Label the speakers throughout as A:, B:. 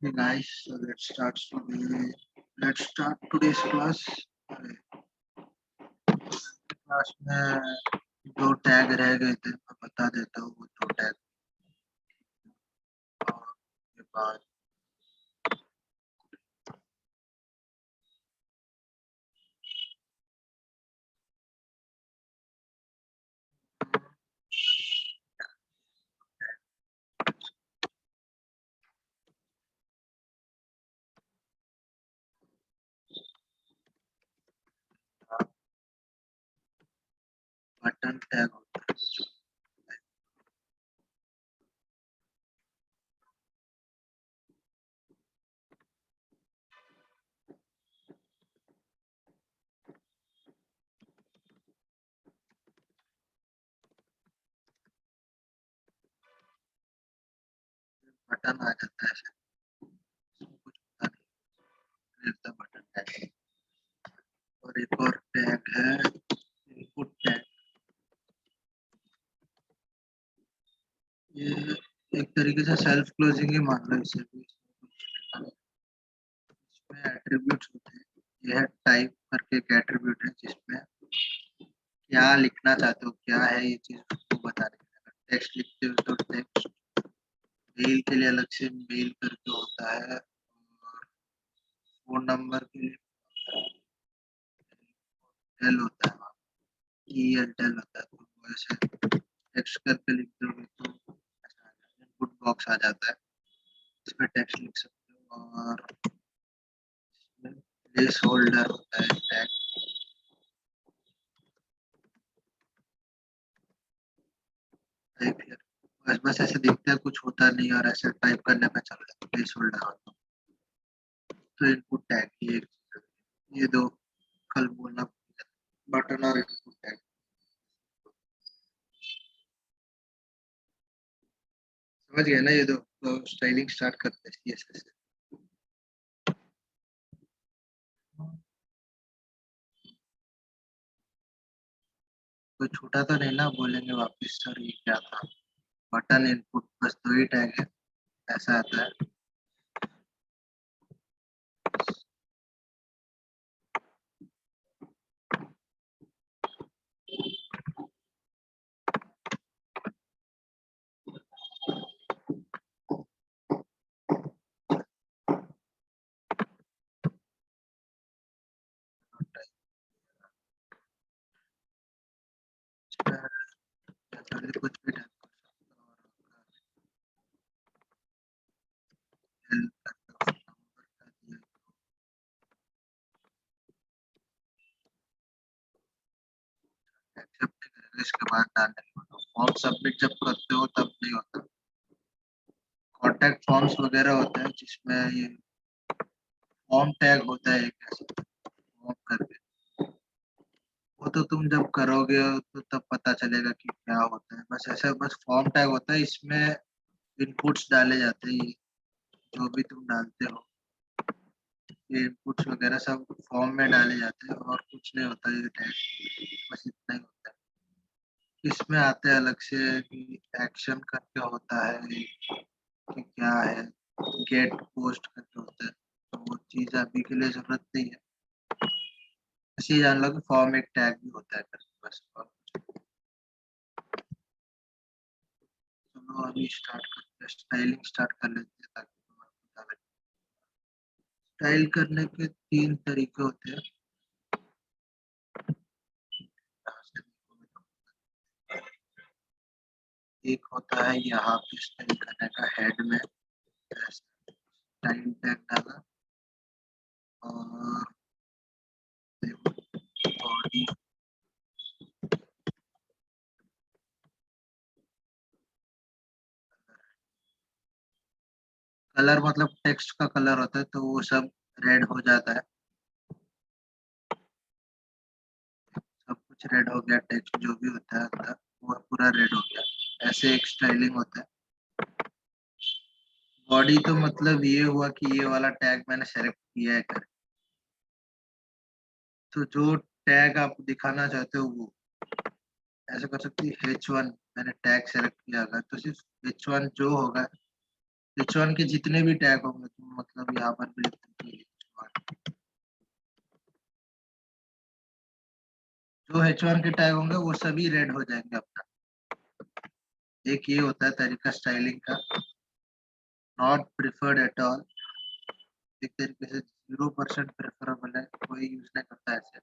A: Hey guys, so let's start today's class. Class में दो tag रह गए थे, मैं बता देता हूँ वो दो टैग और के बाद बटन टैग होता है। बटन आ जाता है ऐसे, इसमें कुछ होता नहीं, रहता बटन टैग। और एक और टैग है इनपुट टैग। ये एक तरीके से सेल्फ क्लोजिंग ही मान लो इसे भी। इसमें एट्रीब्यूट्स होते हैं। यह टाइप करके एक एट्रीब्यूट है जिसमें क्या लिखना चाहते हो, क्या है ये चीज उसको बताने के लिए। अगर टेक्स्ट लिखते हो तो टेक्स्ट, मेल के लिए अलग से मेल करके होता है, और फोन नंबर के लिए टेल होता है, वहाँ ई एल टेल होता है। तो वो ऐसे टेक्स्ट करके लिख दोगे तो इनपुट बॉक्स आ जाता है, इसमें टेक्स्ट लिख सकते हो। और प्लेस होल्डर होता है टैग। बस बस ऐसे दिखता है, कुछ होता नहीं, और ऐसे टाइप करने में चल रहा है प्लेस होल्डर होता है। तो इनपुट टैग ये एक चीज़ है। ये दो कल बोलना, बटन और इनपुट टैग। समझ गए ना? ये दो तो स्टाइलिंग स्टार्ट करते हैं सीएसएस से। कोई छूटा तो नहीं ना? बोलेंगे वापस सर ये क्या था? बटन इनपुट बस दो ही टैग है, ऐसा आता है। पहले कुछ भी टाइप कर सकते हो, और हेल्प करके नंबर का दिया, एक्सेप्ट करेगा, इसके बाद डालने के बाद फॉर्म सबमिट जब करते हो तब नहीं होता। कॉन्टैक्ट फॉर्म्स वगैरह होते हैं जिसमें ये फॉर्म टैग होता है एक ऐसा फॉर्म करके। वो तो तुम जब करोगे तो तब पता चलेगा कि क्या होता है। बस ऐसा बस फॉर्म टैग होता है, इसमें इनपुट्स डाले जाते हैं। ये जो भी तुम डालते हो, ये इनपुट्स वगैरह सब फॉर्म में डाले जाते हैं, और कुछ नहीं होता ये टैग। बस इतना ही होता है। इसमें आते हैं अलग से कि एक्शन करके होता है कि क्या है, गेट पोस्ट करके होता है। तो वो चीज़ अभी के लिए जरूरत नहीं है, बस ये जान लो कि फॉर्म एक टैग भी होता है करके बस। और चलो अभी स्टार्ट करते हैं, स्टाइलिंग स्टार्ट कर लेते हैं ताकि तुम्हें पता लगे। स्टाइल करने के तीन तरीके होते हैं। यहाँ से देखो, एक होता है यहाँ पे स्टाइल करने का, हेड में टाइम टैग डाला, और बॉडी। कलर मतलब टेक्स्ट का कलर होता है, तो वो सब रेड हो जाता है। सब कुछ रेड हो गया, टेक्स्ट जो भी होता है अंदर वो पूरा रेड हो गया। ऐसे एक स्टाइलिंग होता है। बॉडी तो मतलब ये हुआ कि ये वाला टैग मैंने सेलेक्ट किया है कर, तो जो टैग आप दिखाना चाहते हो वो ऐसे कर सकते हो। H1 मैंने टैग सेलेक्ट किया, अगर तो सिर्फ H1 जो होगा H1 के जितने भी टैग होंगे तुम मतलब यहाँ पर भी लिख दो H1। जो H1 के टैग होंगे वो सभी रेड हो जाएंगे अपना। एक ये होता है तरीका स्टाइलिंग का, नॉट प्रिफर्ड एट ऑल, एक तरीके से 0% प्रेफरेबल है, कोई यूज नहीं करता ऐसे।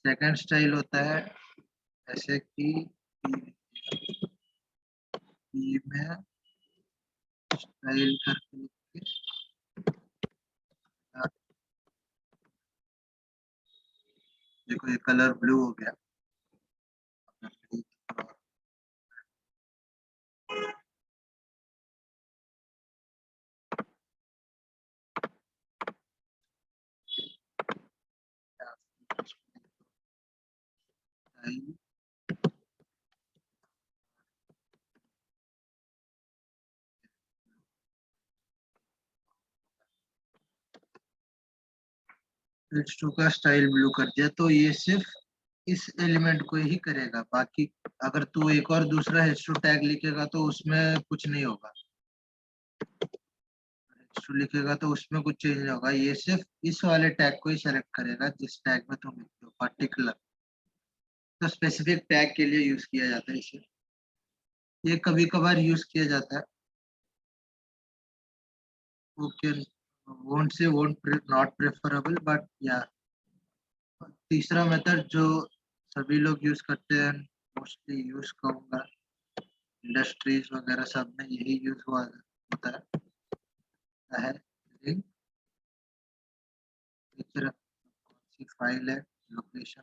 A: सेकंड स्टाइल होता है ऐसे कि में स्टाइल करके लिख के, देखो ये कलर ब्लू हो गया। H2 का स्टाइल ब्लू कर दिया तो ये सिर्फ इस एलिमेंट को ही करेगा, बाकी अगर तू एक और दूसरा H2 टैग लिखेगा तो उसमें कुछ नहीं होगा। H2 लिखेगा तो उसमें कुछ चेंज नहीं होगा, ये सिर्फ इस वाले टैग को ही सेलेक्ट करेगा जिस टैग में तुम लिखते हो पर्टिकुलर। तो स्पेसिफिक टैग के लिए यूज किया जाता है इसे, ये कभी कभार यूज किया जाता है। Okay, won't say won't, not preferable but या। तीसरा मेथड जो सभी लोग यूज करते हैं, मोस्टली यूज कहूंगा इंडस्ट्रीज वगैरह सब में यही यूज हुआ होता है लिंक। कौन सी फाइल है, लोकेशन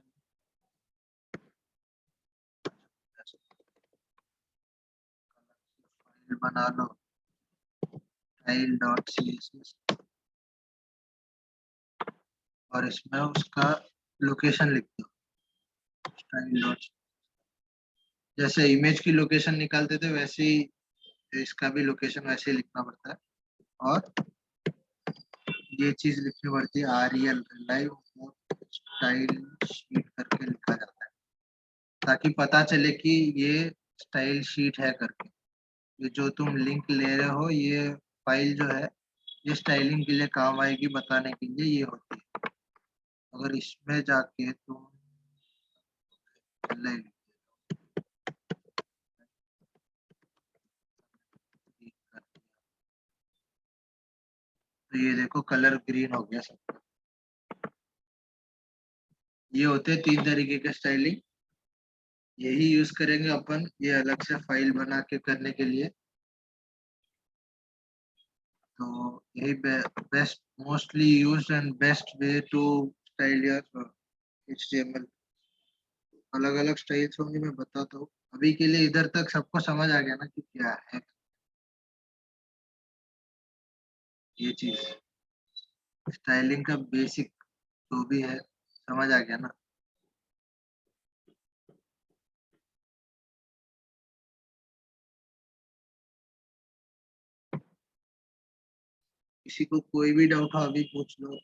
A: फाइल बना लो, फाइल डॉट CSS, और इसमें उसका लोकेशन लिख दो फाइल डॉट। जैसे इमेज की लोकेशन निकालते थे वैसे ही इसका भी लोकेशन वैसे ही लिखना पड़ता है, और ये चीज लिखनी पड़ती है REL लाइव स्टाइल शीट करके लिखा जाता है, ताकि पता चले कि ये स्टाइल शीट है करके। ये जो तुम लिंक ले रहे हो ये फाइल जो है ये स्टाइलिंग के लिए काम आएगी बताने के लिए ये होती है। अगर इसमें जाके तुम तो ये देखो कलर ग्रीन हो गया सब। ये होते हैं 3 तरीके के स्टाइलिंग, यही यूज करेंगे अपन ये अलग से फाइल बना के करने के लिए। तो यही best mostly used and best way to style your HTML। अलग अलग स्टाइल्स होंगे मैं बताता हूँ, अभी के लिए इधर तक सबको समझ आ गया ना कि क्या है ये चीज, स्टाइलिंग का बेसिक जो भी है समझ आ गया ना। किसी को कोई भी डाउट हो अभी पूछ लो,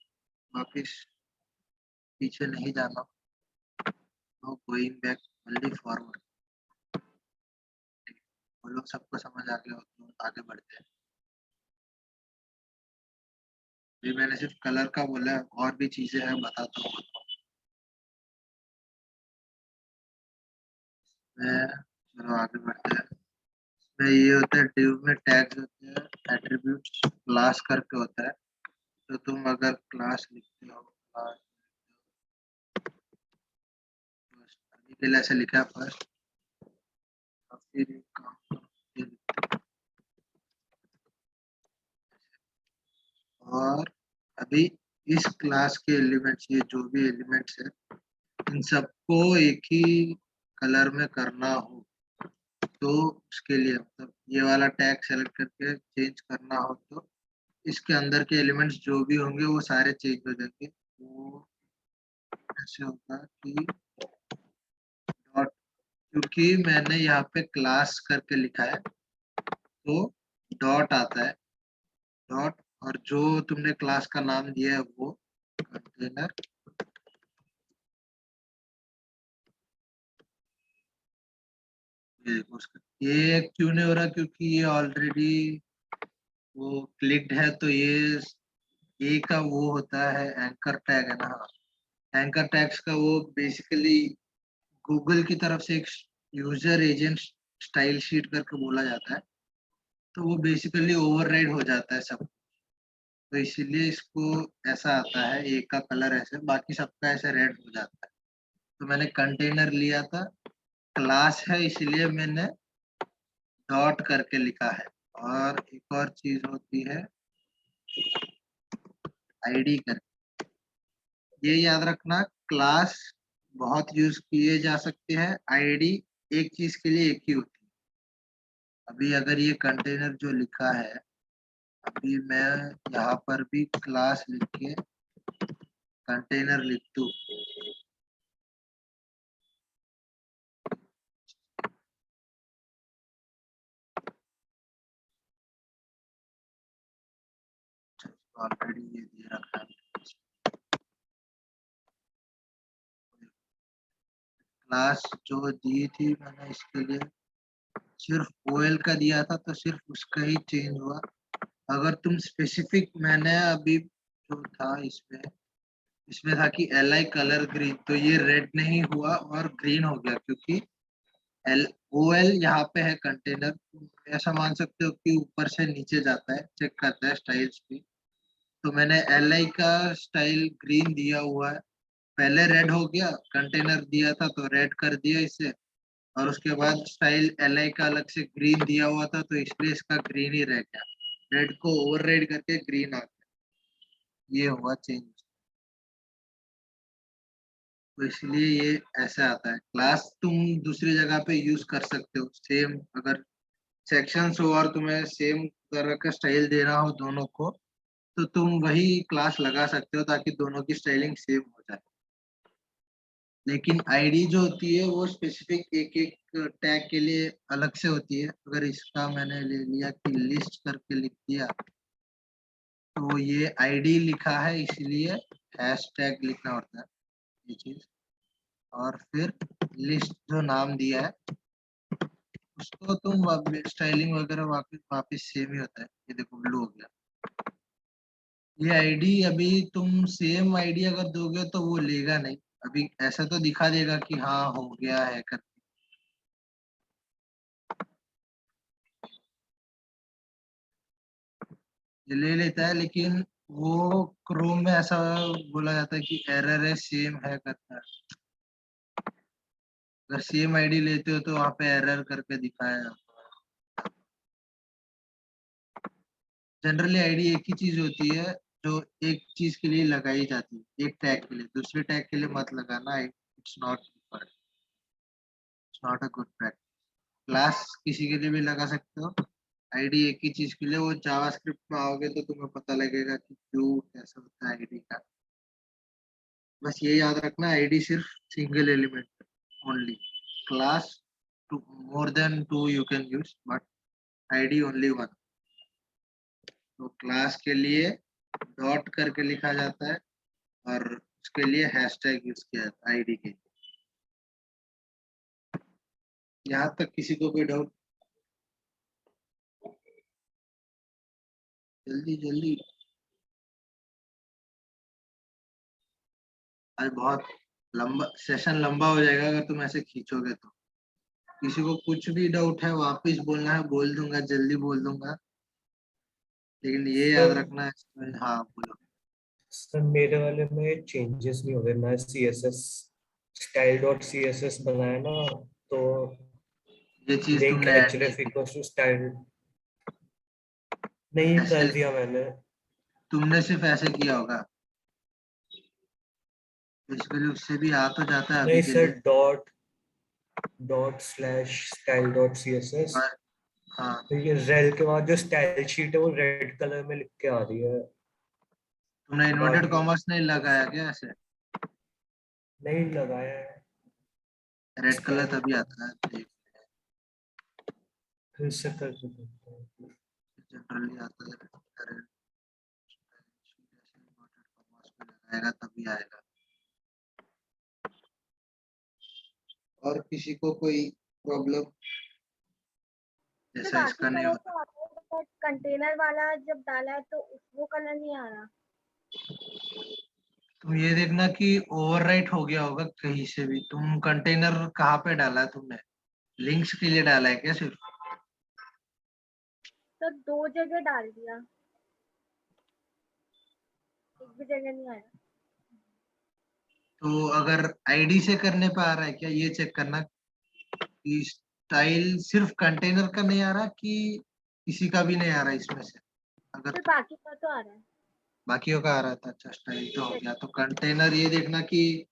A: वापिस पीछे नहीं जाना, no going back, only forward. वो लोग सबको समझ आ गया हो तो आगे बढ़ते हैं। ये मैंने सिर्फ कलर का बोला है, और भी चीजें हैं बताता हूँ। चलो आगे बढ़ते हैं। इसमें ये होता है डिव में टैग्स होते हैं, एट्रीब्यूट्स क्लास करके होता है। तो तुम अगर क्लास लिखते हो क्लास, अभी के लिए ऐसे लिखा है फर्स्ट, और फिर ये काम ये लिखते हैं। और अभी इस क्लास के एलिमेंट्स, ये जो भी एलिमेंट्स है इन सबको एक ही कलर में करना हो तो उसके लिए मतलब ये वाला टैग सेलेक्ट करके चेंज करना हो तो इसके अंदर के एलिमेंट्स जो भी होंगे वो सारे चेंज हो जाएंगे। वो ऐसे होगा कि डॉट, क्योंकि मैंने यहाँ पे क्लास करके लिखा है तो डॉट आता है, डॉट, और जो तुमने क्लास का नाम दिया है वो कंटेनर। ये देखो उसका ये क्यों नहीं हो रहा, क्योंकि ये ऑलरेडी वो क्लिक्ड है तो ये ए का वो होता है एंकर टैग है ना। एंकर टैग्स का वो बेसिकली गूगल की तरफ से एक यूजर एजेंट स्टाइल शीट करके बोला जाता है, तो वो बेसिकली ओवरराइड हो जाता है सब। तो इसीलिए इसको ऐसा आता है, एक का कलर ऐसे, बाकी सबका ऐसे रेड हो जाता है। तो मैंने कंटेनर लिया था, क्लास है इसीलिए मैंने डॉट करके लिखा है। और एक और चीज होती है आईडी कर, ये याद रखना, क्लास बहुत यूज किए जा सकते हैं, आईडी एक चीज के लिए एक ही होती है। अभी अगर ये कंटेनर जो लिखा है, अभी मैं यहाँ पर भी क्लास लिख के कंटेनर लिख दूँ, ऑलरेडी ये दे रखा है क्लास जो दी थी मैंने इसके लिए, सिर्फ ओएल का दिया था तो सिर्फ उसका ही चेंज हुआ। अगर तुम स्पेसिफिक, मैंने अभी जो था इसमें इसमें था कि एल आई कलर ग्रीन, तो ये रेड नहीं हुआ और ग्रीन हो गया क्योंकि एल ओ एल यहाँ पे है कंटेनर। ऐसा मान सकते हो कि ऊपर से नीचे जाता है, चेक करता है स्टाइल्स भी। तो मैंने एल आई का स्टाइल ग्रीन दिया हुआ है, पहले रेड हो गया, कंटेनर दिया था तो रेड कर दिया इसे, और उसके बाद स्टाइल एल आई का अलग से ग्रीन दिया हुआ था तो इसलिए इसका ग्रीन ही रह गया, रेड को ओवर करके ग्रीन आ गया, ये हुआ चेंज। तो इसलिए ये ऐसे आता है। क्लास तुम दूसरी जगह पे यूज कर सकते हो सेम, अगर सेक्शंस हो और तुम्हें सेम तरह का स्टाइल देना हो दोनों को, तो तुम वही क्लास लगा सकते हो ताकि दोनों की स्टाइलिंग सेम हो जाए। लेकिन आईडी जो होती है वो स्पेसिफिक एक एक टैग के लिए अलग से होती है। अगर इसका मैंने ले लिया कि लिस्ट करके लिख दिया, तो ये आईडी लिखा है इसलिए हैश टैग लिखना होता है, ये चीज। और फिर लिस्ट जो नाम दिया है उसको तुम स्टाइलिंग वगैरह वापस वापस सेम ही होता है। ये देखो ब्लू हो गया। ये आईडी अभी तुम सेम आईडी अगर दोगे तो वो लेगा नहीं, अभी ऐसा तो दिखा देगा कि हाँ हो गया है कर, ये ले लेता है, लेकिन वो क्रोम में ऐसा बोला जाता है कि एरर है सेम है करता है। अगर सेम आईडी लेते हो तो वहाँ पे एरर करके दिखाया जाता है। जनरली आईडी एक ही चीज होती है जो एक चीज के लिए लगाई जाती है, एक टैग के लिए, दूसरे टैग के लिए मत लगाना, it's not it's not a good practice. Class किसी के लिए भी लगा सकते हो, आईडी एक ही चीज के लिए। वो जावास्क्रिप्ट में आओगे तो तुम्हें पता लगेगा कि क्यों कैसा होता है आईडी का। बस ये याद रखना, आईडी सिर्फ single element only, class to more than two you can use, but ID only one. तो क्लास के लिए डॉट करके लिखा जाता है और उसके लिए हैशटैग यूज किया जाता है आईडी के लिए। यहाँ तक किसी को कोई डाउट? जल्दी जल्दी, आज बहुत लंबा सेशन लंबा हो जाएगा अगर तुम ऐसे खींचोगे तो। किसी को कुछ भी डाउट है वापस बोलना है, बोल दूंगा, जल्दी बोल दूंगा, लेकिन ये याद
B: सर
A: रखना है। हाँ बोलो।
B: सर मेरे वाले में चेंजेस नहीं हो रहे। मैं C S S style dot C S S बनाया ना, तो
A: ये चीज
B: लिंक
A: तुमने ऐड नहीं
B: एचरेफ
A: की,
B: इक्वल्स टू स्टाइल नहीं
A: ऐसे
B: कर दिया मैंने।
A: तुमने सिर्फ ऐसे किया होगा, बेसिकली उससे भी आ तो जाता है अभी
B: नहीं
A: के
B: सर,
A: लिए।
B: Dot dot slash style dot C S S,
A: और हाँ,
B: तो ये रेल के बाद जो स्टाइल शीट है वो रेड कलर में लिख के आ रही है।
A: तुमने इन्वर्टेड
B: बाकी
A: कॉमर्स नहीं
B: कुछ
A: लगाया क्या ऐसे?
B: नहीं लगाया है।
A: रेड कलर
B: स्टाइल
A: तभी आता है, देख,
B: फिर से कर के देखता हूँ।
A: जनरली आता है। इन्वर्टेड कॉमर्स में लगाएगा तभी आएगा। और किसी को कोई प्रॉब्लम,
C: फिर
A: जैसा
C: बाकी
A: इसका नहीं
C: कलर
A: होता?
C: तो आता है पर कंटेनर वाला जब डाला है तो वो कलर नहीं आ रहा।
A: तुम ये देखना कि ओवरराइट हो गया होगा कहीं से भी। तुम कंटेनर कहाँ पे डाला है तुमने? लिंक्स के लिए डाला है क्या सिर्फ?
C: तो 2 जगह डाल दिया, एक भी जगह नहीं आया।
A: तो अगर आईडी से करने पे आ रहा है क्या, ये चेक करना कि स्टाइल सिर्फ कंटेनर का नहीं आ रहा कि किसी का भी नहीं आ रहा इसमें से। अगर
C: फिर बाकी का तो आ रहा है।
A: बाकियों का आ रहा था, अच्छा स्टाइल तो हो गया। तो कंटेनर ये देखना कि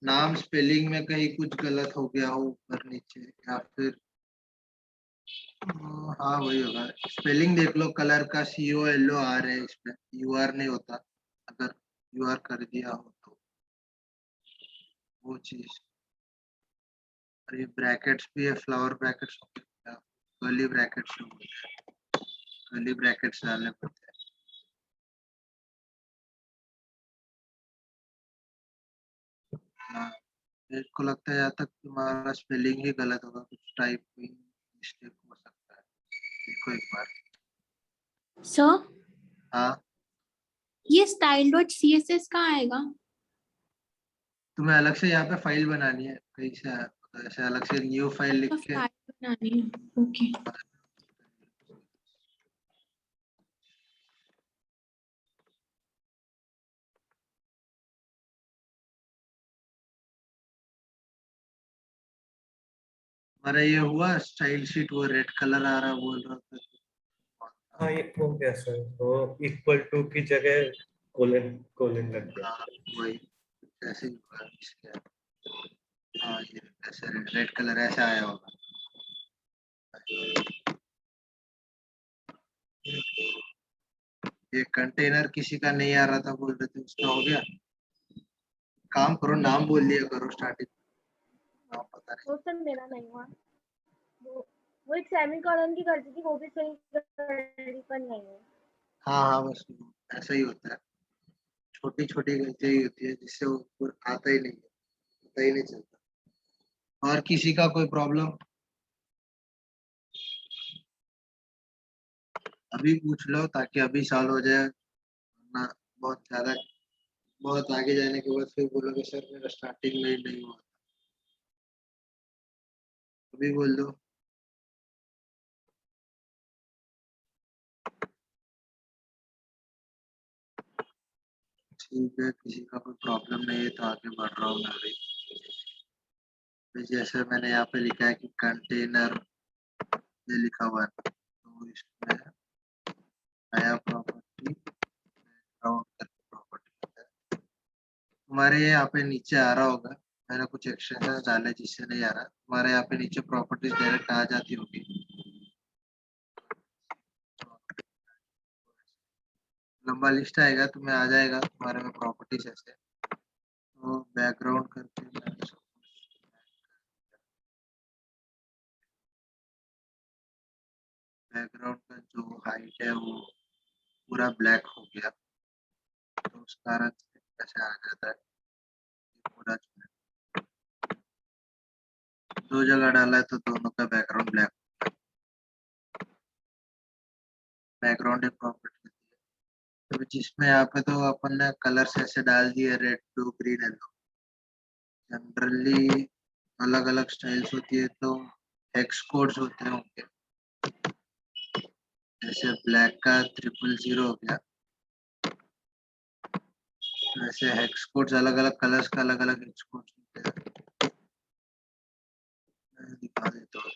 A: नाम स्पेलिंग में कहीं कुछ गलत हो गया हो ऊपर नीचे, या फिर हाँ वही होगा। स्पेलिंग देख लो, कलर का COLOR है, इसमें UR नहीं होता। अगर UR कर दिया हो तो वो चीज। और ये ब्रैकेट्स भी है, फ्लावर ब्रैकेट्स हो गया, कर्ली ब्रैकेट्स हो गया, कर्ली ब्रैकेट्स डालने पड़ते हैं। हाँ, मेरे को लगता है यहाँ तक तुम्हारा स्पेलिंग ही गलत होगा, कुछ टाइपिंग मिस्टेक हो सकता है। देखो एक बार।
D: सर
A: हाँ,
D: ये स्टाइल डॉट CSS कहाँ आएगा?
A: तुम्हें अलग से यहाँ पे फाइल बनानी है कहीं से, ऐसे अलग से न्यू फाइल लिख के।
D: फाइल बनानी है, ओके।
A: हमारा ये हुआ स्टाइल शीट, वो रेड कलर आ रहा बोल रहा था।
B: हाँ ये हो गया सर, तो इक्वल टू की जगह कोलन कोलन लग गया।
A: हाँ वही, ऐसे ही हुआ इसके। हाँ ये ऐसे रेड कलर ऐसे आया होगा। ये कंटेनर किसी का नहीं आ रहा था बोल रहे थे, उसका हो गया। काम करो, नाम बोल दिया करो स्टार्टिंग। नाम पता नहीं।
C: वो सर मेरा नहीं हुआ। वो एक सेमीकोलन की गलती थी, वो भी सही कर ली पर नहीं हुई।
A: हाँ हाँ, बस ऐसा ही होता है। छोटी छोटी गलतियां ही होती है जिससे वो आता ही नहीं है, पता ही नहीं चलता। और किसी का कोई प्रॉब्लम अभी पूछ लो, ताकि अभी सॉल्व हो जाए, वरना बहुत ज्यादा, बहुत आगे जाने के बाद फिर बोलोगे सर मेरा स्टार्टिंग में ही नहीं हुआ। अभी बोल दो। ठीक है, किसी का कोई प्रॉब्लम नहीं है तो आगे बढ़ रहा हूँ मैं अभी। तो जैसे मैंने यहाँ पे लिखा है कि कंटेनर, ये लिखा हुआ है, तो इसमें नया प्रॉपर्टी, प्रॉपर्टी तुम्हारे यहाँ पे नीचे आ रहा होगा। मैंने कुछ एक्सटेंशन डाले जिससे नहीं आ रहा, तुम्हारे यहाँ पे नीचे प्रॉपर्टीज डायरेक्ट आ जाती होगी। लंबा लिस्ट आएगा, तुम्हें आ जाएगा तुम्हारे में प्रॉपर्टीज ऐसे। तो बैकग्राउंड करके मैंने सब बैकग्राउंड का जो हाइट है वो पूरा ब्लैक हो गया, तो उस कारण से ऐसे आ जाता है। ये पूरा जो है, दो जगह डाला है तो दोनों का बैकग्राउंड ब्लैक, बैकग्राउंड एक प्रॉपर्टी होती है। तो जिसमें यहाँ पे तो अपन ने कलर्स ऐसे डाल दिए, red blue green yellow. Generally अलग अलग स्टाइल्स होती है तो हेक्स कोड्स होते हैं उनके। जैसे ब्लैक का 000 हो गया, वैसे हेक्स कोड्स अलग अलग कलर्स का अलग अलग हेक्स कोड्स होते हैं। मैं दिखा देता हूँ।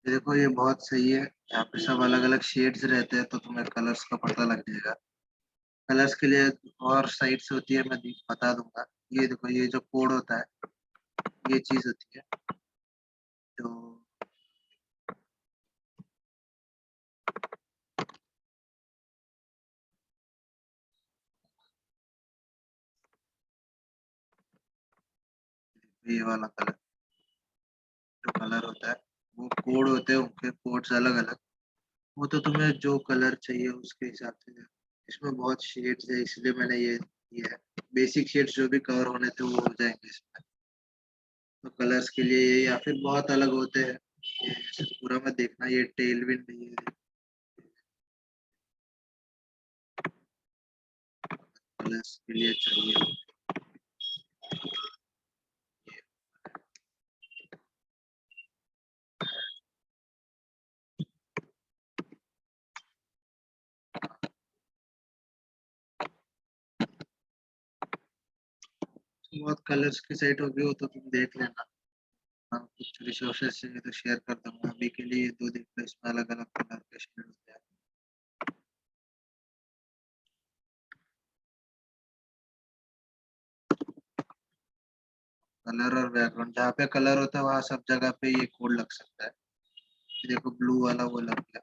A: ये देखो, ये बहुत सही है। यहाँ पे सब अलग अलग शेड्स रहते हैं तो तुम्हें कलर्स का पता लग जाएगा। कलर्स के लिए और साइट्स होती है, मैं बता दूंगा। ये देखो, ये जो कोड होता है, ये चीज होती है जो ये वाला कलर, जो कलर होता है वो कोड होते हैं, उनके कोड्स अलग अलग। वो तो तुम्हें जो कलर चाहिए उसके हिसाब से। इसमें बहुत शेड्स है इसलिए मैंने ये किया है। बेसिक शेड्स जो भी कवर होने थे वो हो जाएंगे इसमें। तो कलर्स के लिए ये या फिर बहुत अलग होते हैं, ये ऐसे पूरा मत देखना, ये टेल विंड नहीं है, कलर्स के लिए चाहिए। बहुत कलर्स की साइट होगी वो तो तुम देख लेना। हाँ, कुछ रिसोर्सेस चाहिए तो शेयर कर दूंगा, अभी के लिए दो देख लो, इसमें अलग अलग कलर के शेड होते हैं। कलर और बैकग्राउंड, जहाँ पे कलर होता है वहाँ सब जगह पे ये कोड लग सकता है। ये देखो ब्लू वाला वो लग गया,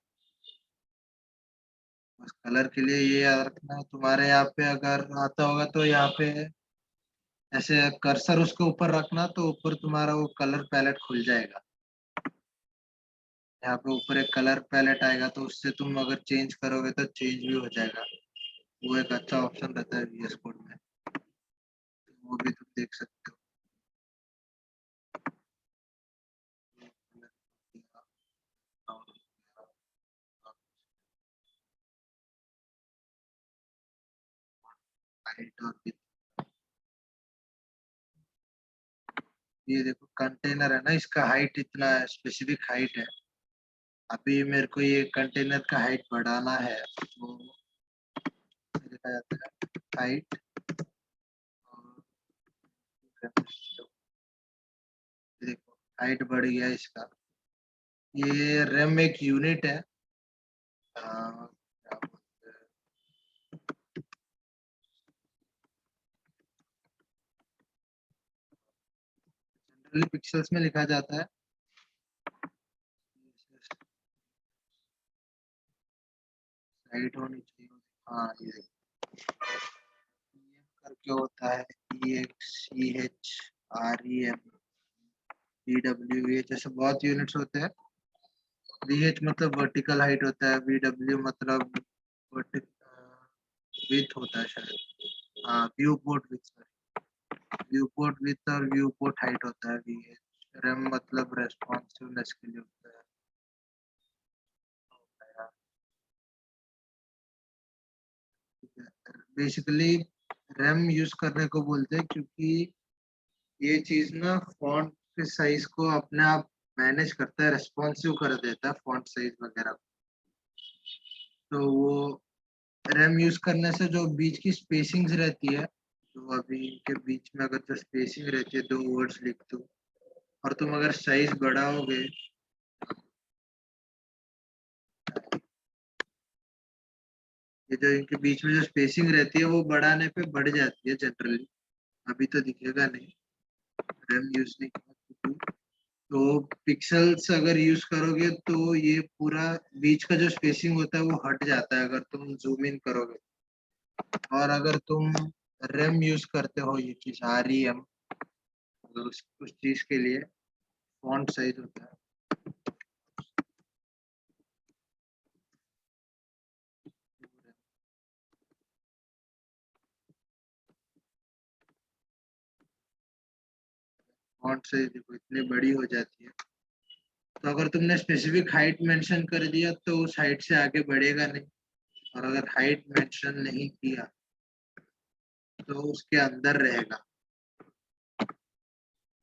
A: बस कलर के लिए ये याद रखना। तुम्हारे यहाँ पे अगर आता होगा तो यहाँ पे ऐसे कर्सर उसके ऊपर रखना, तो ऊपर तुम्हारा वो कलर पैलेट खुल जाएगा। यहाँ पे ऊपर एक कलर पैलेट आएगा, तो उससे तुम अगर चेंज करोगे तो चेंज भी हो जाएगा। वो एक अच्छा ऑप्शन रहता है VS कोड में, तो वो भी तुम देख सकते हो। हाइट और width। ये देखो कंटेनर है ना, इसका हाइट इतना है, स्पेसिफिक हाइट है। अभी मेरे को ये कंटेनर का हाइट बढ़ाना है, तो लिखा जाता है हाइट और देखो हाइट बढ़ गया इसका। ये रैम एक यूनिट है, क्या बोलते हैं, जनरली पिक्सल्स में लिखा जाता है। हाइट होनी चाहिए, हाँ ये करके होता है EXCHREM DW, जैसे बहुत यूनिट्स होते हैं। VH मतलब वर्टिकल हाइट होता है, VW मतलब विथ होता है शायद, हाँ view port with, view port with और व्यू पोर्ट हाइट होता है VH। रैम मतलब रेस्पॉन्सिवनेस के लिए होता है। बेसिकली रैम यूज करने को बोलते हैं क्योंकि ये चीज ना फॉन्ट के साइज को अपने आप मैनेज करता है, रेस्पॉन्सिव कर देता है फॉन्ट साइज वगैरह। तो वो रैम यूज करने से जो बीच की स्पेसिंग्स रहती है, तो अभी इनके बीच में अगर जो स्पेसिंग रहती है, दो वर्ड्स लिख दो और तुम अगर साइज बढ़ाओगे, ये जो इनके बीच में जो स्पेसिंग रहती है वो बढ़ाने पे बढ़ जाती है जनरली। अभी तो दिखेगा नहीं, रैम यूज नहीं किया। तो पिक्सल्स अगर यूज करोगे तो ये पूरा बीच का जो स्पेसिंग होता है वो हट जाता है अगर तुम जूम इन करोगे। और अगर तुम रैम यूज करते हो, ये चीज REM, अगर उस चीज के लिए फॉन्ट साइज होता है। फॉन्ट साइज देखो इतनी बड़ी हो जाती है, तो अगर तुमने स्पेसिफिक हाइट मेंशन कर दिया तो उस हाइट से आगे बढ़ेगा नहीं। और अगर हाइट मेंशन नहीं किया तो उसके अंदर रहेगा,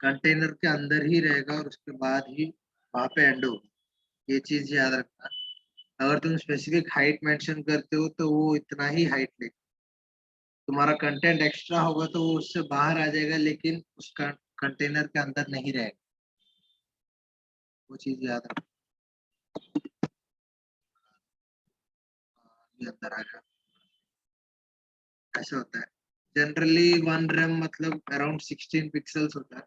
A: कंटेनर के अंदर ही रहेगा और उसके बाद ही वहां पे एंड होगा। ये चीज याद रखना। अगर तुम स्पेसिफिक हाइट मेंशन करते हो तो वो इतना ही हाइट लेगा। तुम्हारा कंटेंट एक्स्ट्रा होगा तो वो उससे बाहर आ जाएगा, लेकिन उसका कंटेनर के अंदर नहीं रहेगा। वो चीज याद रखना। ये अंदर आ गया, ऐसा होता है। जनरली 1 रैम मतलब अराउंड 16 पिक्सल्स होता है।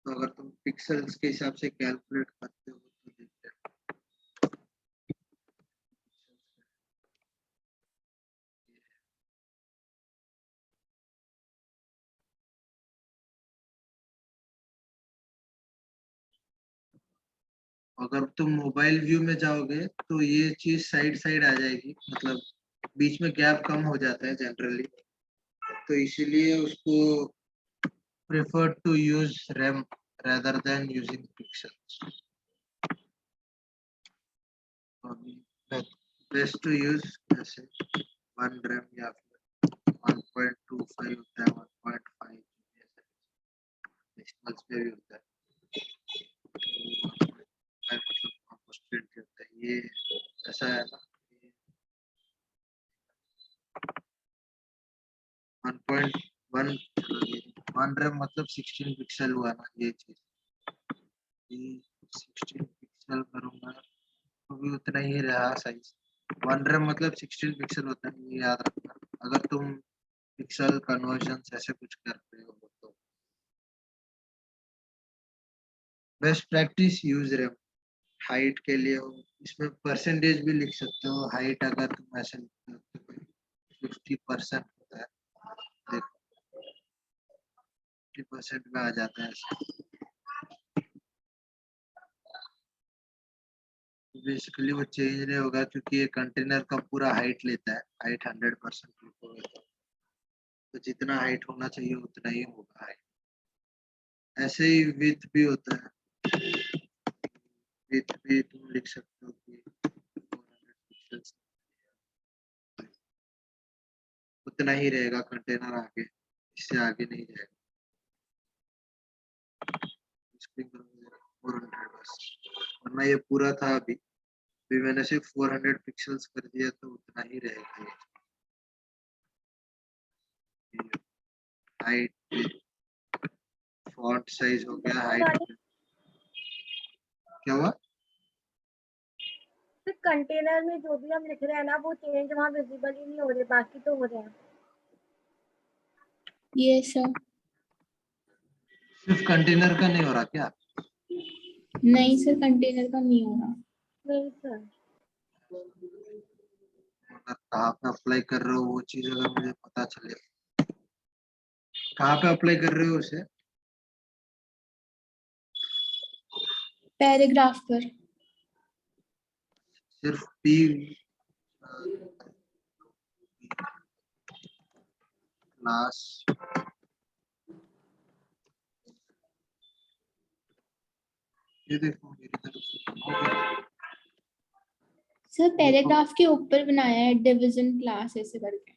A: तो अगर तुम पिक्सल्स के हिसाब से कैलकुलेट करते हो तो देखते हैं। अगर तुम मोबाइल व्यू में जाओगे तो ये चीज साइड साइड आ जाएगी, मतलब बीच में गैप कम हो जाता है जनरली, तो इसीलिए उसको prefer to use RAM rather than using pixels? Best to use जैसे 1 RAM या फिर 1.25 होता है 1.5 डेसिमल्स पे भी होता है तो मतलब आपको स्प्लिट करता है ये ऐसा है ना 1.1 चलो ये 1 RAM मतलब 16 पिक्सल हुआ ना ये चीज ये 16 पिक्सल करूंगा तो भी उतना ही रहा साइज 1 RAM मतलब 16 पिक्सल होता है ये याद रखना अगर तुम पिक्सल कन्वर्जन ऐसे कुछ कर रहे हो तो best practice use RAM height के लिए हो इसमें परसेंटेज भी लिख सकते हो हाइट अगर तुम ऐसे 50% होता है देखो 50% में आ जाता है ऐसे बेसिकली वो चेंज नहीं होगा क्योंकि ये कंटेनर का पूरा हाइट लेता है हाइट 100% लिखोगे तो जितना हाइट होना चाहिए उतना ही होगा हाइट ऐसे ही विड्थ भी होता है विड्थ भी तुम लिख सकते हो कि 400 पिक्सेल्स उतना ही रहेगा कंटेनर आगे इससे आगे नहीं जाएगा 400 बस वरना ये पूरा था अभी मैंने सिर्फ 400 पिक्सेल्स कर दिया तो उतना ही रहेगा ये हाइट फॉन्ट साइज हो गया हाइट क्या हुआ
C: सिर्फ कंटेनर में जो भी हम लिख रहे हैं ना वो चेंज वहाँ विजिबल ही नहीं हो रहे बाकी तो हो रहे हैं
D: ये सर
A: सिर्फ कंटेनर का नहीं हो रहा क्या
D: नहीं सर कंटेनर का नहीं हो रहा
C: नहीं सर
A: अगर कहाँ पे अप्लाई कर रहे हो वो चीज अगर मुझे पता चले कहाँ पे अप्लाई कर रहे हो उसे
D: पैराग्राफ पर
A: सिर्फ पी क्लास ये देखो मेरी तरफ से हो गया
D: सर पैराग्राफ के ऊपर बनाया है डिवीजन क्लास ऐसे करके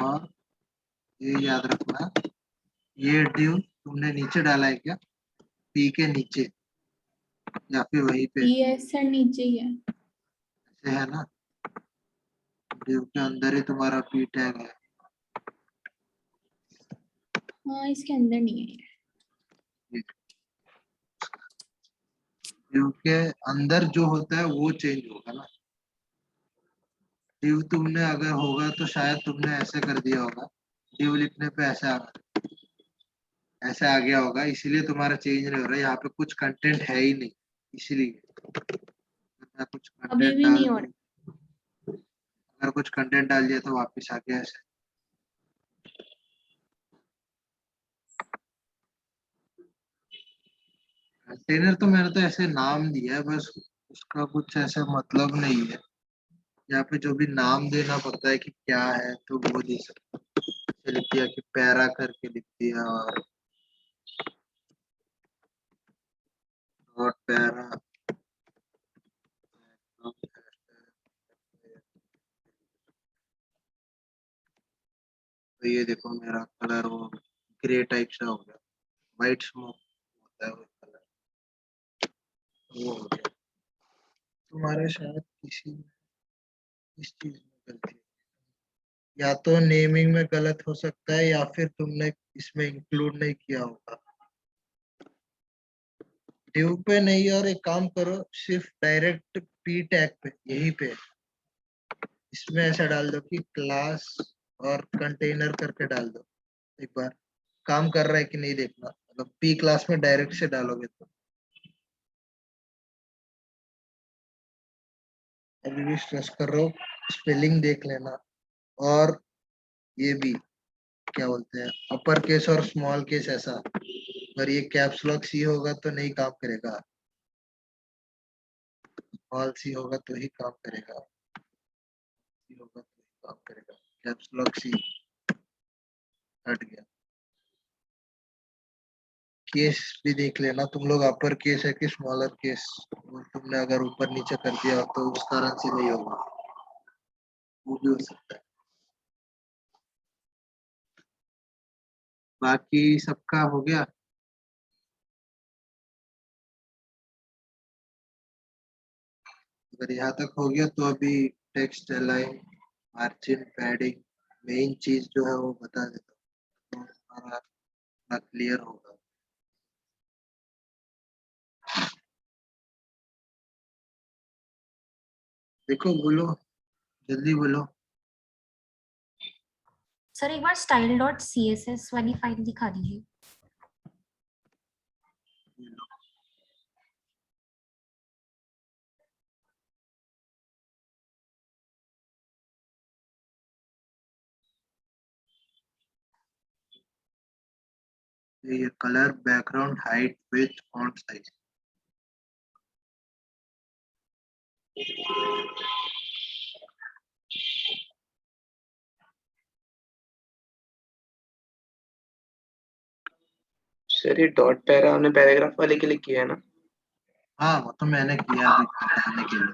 A: और ये याद रखना ये div तुमने नीचे डाला है क्या पी के नीचे या फिर वहीं पे
D: ये सर नीचे ही है
A: ऐसे है ना div के अंदर ही तुम्हारा पी टैग है
D: हाँ इसके अंदर नहीं है ये।
A: div के अंदर जो होता है वो चेंज होगा ना div तुमने अगर होगा तो शायद तुमने ऐसे कर दिया होगा div लिखने पे ऐसे आ गया होगा इसीलिए तुम्हारा चेंज नहीं हो रहा है यहाँ पे कुछ कंटेंट है ही नहीं इसीलिए मैं कुछ
D: अभी
A: कंटेंट
D: भी
A: डाल
D: नहीं हो
A: दूं
D: रहा
A: अगर कुछ कंटेंट डाल दिया तो वापस आ गया ऐसे कंटेनर तो मैंने तो ऐसे नाम दिया है बस उसका कुछ ऐसा मतलब नहीं है यहाँ पे जो भी नाम देना पड़ता है कि क्या है तो वो दे सकते हो। जैसे लिख दिया कि पैरा करके लिख दिया और नॉट पैरा तो ये देखो मेरा कलर वो ग्रे टाइप से हो गया वाइट स्मोक होता है वो कलर वो हो गया तुम्हारे शायद किसी इस चीज में गलती है। या तो नेमिंग में गलत हो सकता है या फिर तुमने इसमें इंक्लूड नहीं किया होगा div पे नहीं और एक काम करो सिर्फ डायरेक्ट पी टैग पे यही पे इसमें ऐसा डाल दो कि क्लास और कंटेनर करके डाल दो एक बार काम कर रहा है कि नहीं देखना मतलब पी क्लास में डायरेक्ट से डालोगे तो अभी भी स्ट्रेस कर रहा हूँ स्पेलिंग देख लेना और ये भी क्या बोलते हैं अपर केस और स्मॉल केस ऐसा अगर ये कैप्स लॉक सी होगा तो नहीं काम करेगा स्मॉल सी होगा तो ही काम करेगा कैप्स लॉक सी हट गया। केस भी देख लेना तुम लोग, अपर केस है कि स्मॉलर केस। तुमने अगर ऊपर नीचे कर दिया तो उस कारण से नहीं होगा, वो भी हो सकता है। बाकी सबका हो गया। अगर यहाँ तक हो गया तो अभी text align, margin, padding, main चीज जो है वो बता देता हूँ, तो हमारा क्लियर होगा। देखो बोलो, जल्दी बोलो।
E: सर एक बार style dot C S S वाली फाइल दिखा दीजिए।
A: ये colour, background, height, width, font size.
F: Sir ये डॉट पैरा हमने पैराग्राफ वाले के लिए किया है ना?
A: हाँ वो तो मैंने किया अभी बताने के लिए।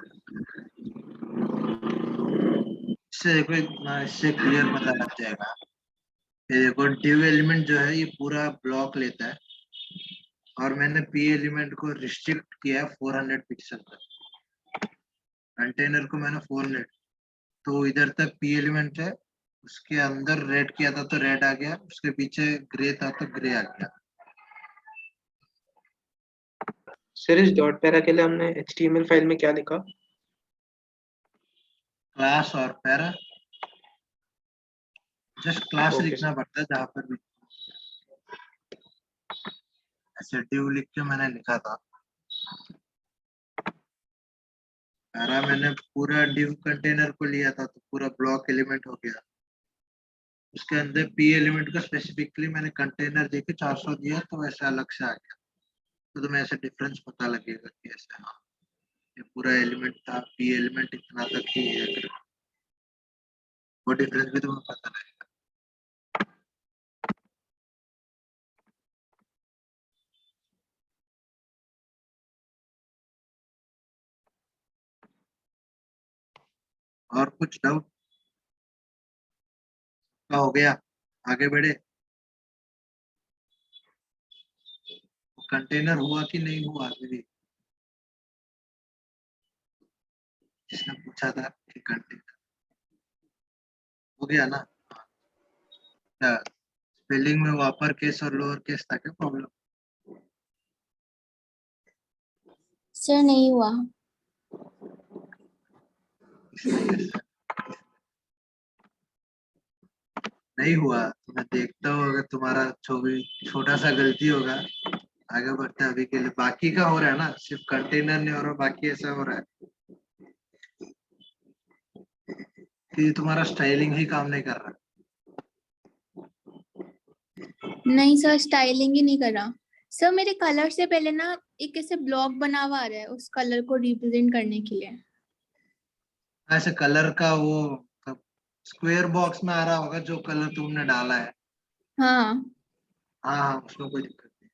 A: इससे देखो इतना, इससे क्लियर पता लग जाएगा। ये देखो div एलिमेंट जो है ये पूरा ब्लॉक लेता है, और मैंने p एलिमेंट को रिस्ट्रिक्ट किया है 400 पिक्सल तक। कंटेनर को मैंने 400, तो इधर तक p एलिमेंट है, उसके अंदर रेड किया था तो रेड आ गया, उसके पीछे ग्रे था तो ग्रे आ गया।
F: सर इस डॉट पैरा के लिए हमने HTML फाइल में क्या लिखा?
A: क्लास और पैरा, जस्ट क्लास
F: Okay,
A: लिखना पड़ता है जहाँ पर भी। ऐसे div लिख के मैंने लिखा था। पैरा मैंने पूरा div कंटेनर को लिया था तो पूरा ब्लॉक एलिमेंट हो गया। उसके अंदर p एलिमेंट का स्पेसिफिकली मैंने कंटेनर देके 400 दिया तो वैसे अलग से आ गया। तो तुम्हें ऐसे डिफरेंस पता लगेगा कि ऐसे हाँ ये पूरा एलिमेंट था, p एलिमेंट इतना तक ही है, वो डिफरेंस भी तुम्हें पता लगेगा। और कुछ डाउट हो गया? आगे बढ़े। कंटेनर हुआ कि नहीं हुआ अभी भी? जिसने पूछा था कि कंटेनर हो गया ना? स्पेलिंग में वो अपर केस और लोअर केस था क्या प्रॉब्लम?
D: सर नहीं हुआ।
A: नहीं हुआ तो मैं देखता हूँ, अगर तुम्हारा छोटा सा गलती होगा आगे बढ़ते हैं। अभी के लिए बाकी का हो रहा है ना, सिर्फ कंटेनर नहीं हो रहा, बाकी ऐसा हो रहा है कि तुम्हारा स्टाइलिंग ही काम नहीं कर रहा।
D: नहीं सर, स्टाइलिंग ही नहीं कर रहा। सर मेरे कलर से पहले ना एक ऐसे ब्लॉक बना हुआ आ रहा है उस कलर को रिप्रेजेंट करने के लिए।
A: ऐसे कलर का वो स्क्वायर बॉक्स में आ रहा होगा जो कलर तुमने डाला है।
D: हाँ।
A: हाँ हाँ, उसमें कोई दिक्कत नहीं।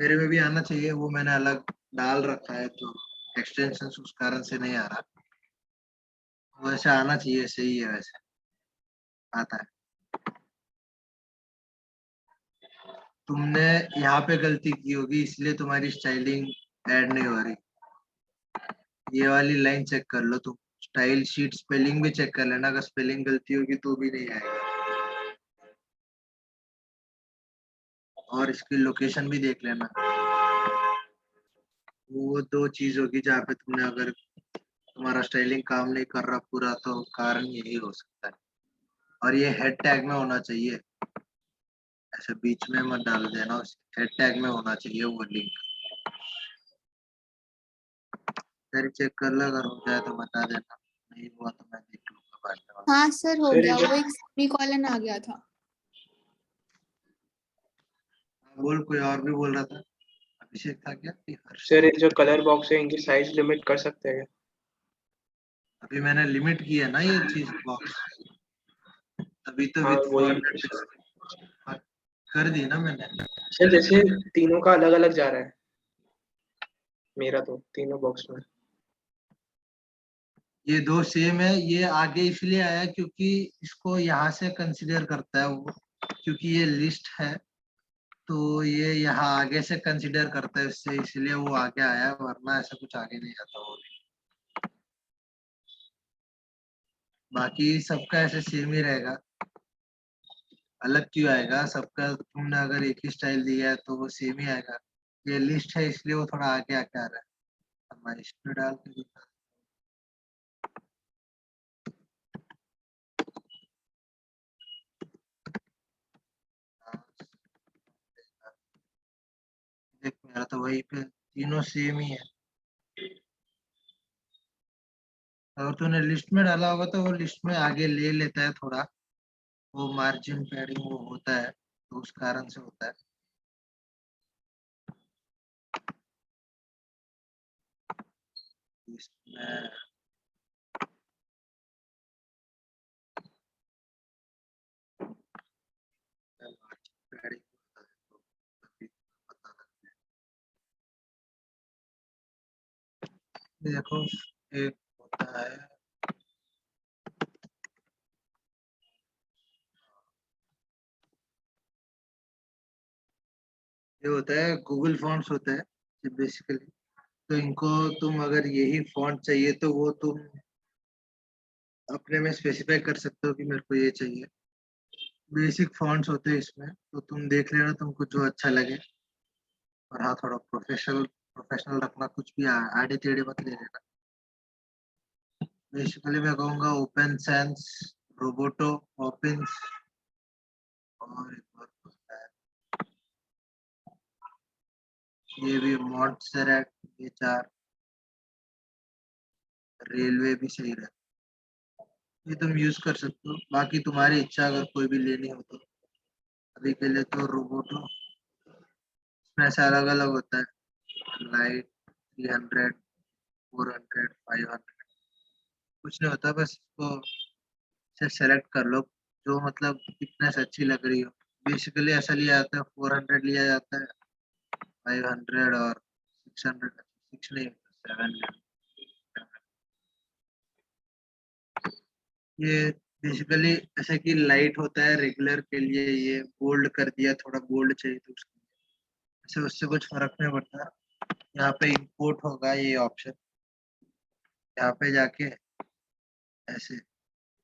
A: मेरे में भी आना चाहिए, वो मैंने अलग डाल रखा है तो एक्सटेंशन उस कारण से नहीं आ रहा। वैसे आना चाहिए, सही है वैसे आता है। तुमने यहाँ पे गलती की होगी इसलिए तुम्हारी स्टाइलिंग ऐड नहीं हो रही। ये वाली लाइन चेक कर लो तुम, स्टाइल शीट स्पेलिंग भी चेक कर लेना, अगर स्पेलिंग गलती होगी तो भी नहीं आएगा। और इसकी लोकेशन भी देख लेना, वो दो चीज होगी जहाँ पे तुमने, अगर तुम्हारा स्टाइलिंग काम नहीं कर रहा पूरा तो कारण यही हो सकता है। और ये हेड टैग में होना चाहिए, ऐसे बीच में मत डाल देना, उस हेड टैग में होना चाहिए वो लिंक। फिर चेक कर लो, अगर हो जाए तो बता देना, नहीं हुआ तो मैं देख लूंगा बाद में।
D: हाँ सर हो
F: सर
D: गया,
F: ये
D: वो एक सेमीकोलन आ गया था।
A: बोल, कोई और भी बोल रहा था? अभिषेक था क्या कि हर्ष?
F: सर ये जो कलर बॉक्स है इनकी साइज लिमिट कर सकते हैं क्या?
A: अभी मैंने लिमिट की है ना ये चीज बॉक्स। अभी तो
F: हाँ,
A: विद
F: वही।
A: 400 कर दी ना मैंने।
F: सर जैसे तीनों का अलग अलग जा रहा है, मेरा तो तीनों बॉक्स में।
A: ये दो सेम है, ये आगे इसलिए आया क्योंकि इसको यहाँ से कंसीडर करता है वो, क्योंकि ये लिस्ट है तो ये यहाँ आगे से कंसीडर करता है उससे, इसलिए वो आगे आया, वरना ऐसा कुछ आगे नहीं आता वो। बाकी सबका ऐसे सेम ही रहेगा, अलग क्यों आएगा सबका? तुमने अगर एक ही स्टाइल दिया है तो वो सेम ही आएगा। ये लिस्ट है इसलिए वो थोड़ा आगे आके आ रहा है। अब मैं इसमें डाल के दिखा। देख मेरा तो वही पे तीनों सेम ही है। अगर तूने लिस्ट में डाला होगा तो वो लिस्ट में आगे ले लेता है थोड़ा, वो मार्जिन पैडिंग वो होता है तो उस कारण से होता है। इसमें मार्जिन पैडिंग होता है तो अभी पता लगता है। देखो एक होता है, ये होता है गूगल फॉन्ट्स होता है बेसिकली। तो इनको तुम अगर यही फॉन्ट चाहिए तो वो तुम अपने में स्पेसिफाई कर सकते हो कि मेरे को ये चाहिए। बेसिक फॉन्ट्स होते हैं इसमें, तो तुम देख लेना तुमको जो अच्छा लगे। और हाँ थोड़ा प्रोफेशनल प्रोफेशनल रखना, कुछ भी आड़े टेढ़े मत ले लेना। बेसिकली मैं कहूँगा ओपन सेंस, रोबोटो, ओपन्स, और एक और होता है ये भी मॉन्टसेरेट, ये चार। रेलवे भी सही रहता है, ये तुम यूज कर सकते हो, बाकी तुम्हारी इच्छा अगर कोई भी लेनी हो तो। अभी के लिए तो रोबोटो, इसमें ऐसा अलग अलग होता है, लाइट 300, 400, 500, कुछ नहीं होता, बस इसको से सेलेक्ट कर लो जो मतलब थिकनेस अच्छी लग रही हो। बेसिकली ऐसा लिया जाता है, 400 लिया जाता है, 500 और 600, 6 नहीं 700। ये बेसिकली ऐसे कि लाइट होता है रेगुलर के लिए, ये बोल्ड कर दिया, थोड़ा बोल्ड चाहिए तो उसके लिए ऐसे, उससे कुछ फर्क नहीं पड़ता। यहाँ पे इंपोर्ट होगा ये ऑप्शन, यहाँ पे जाके ऐसे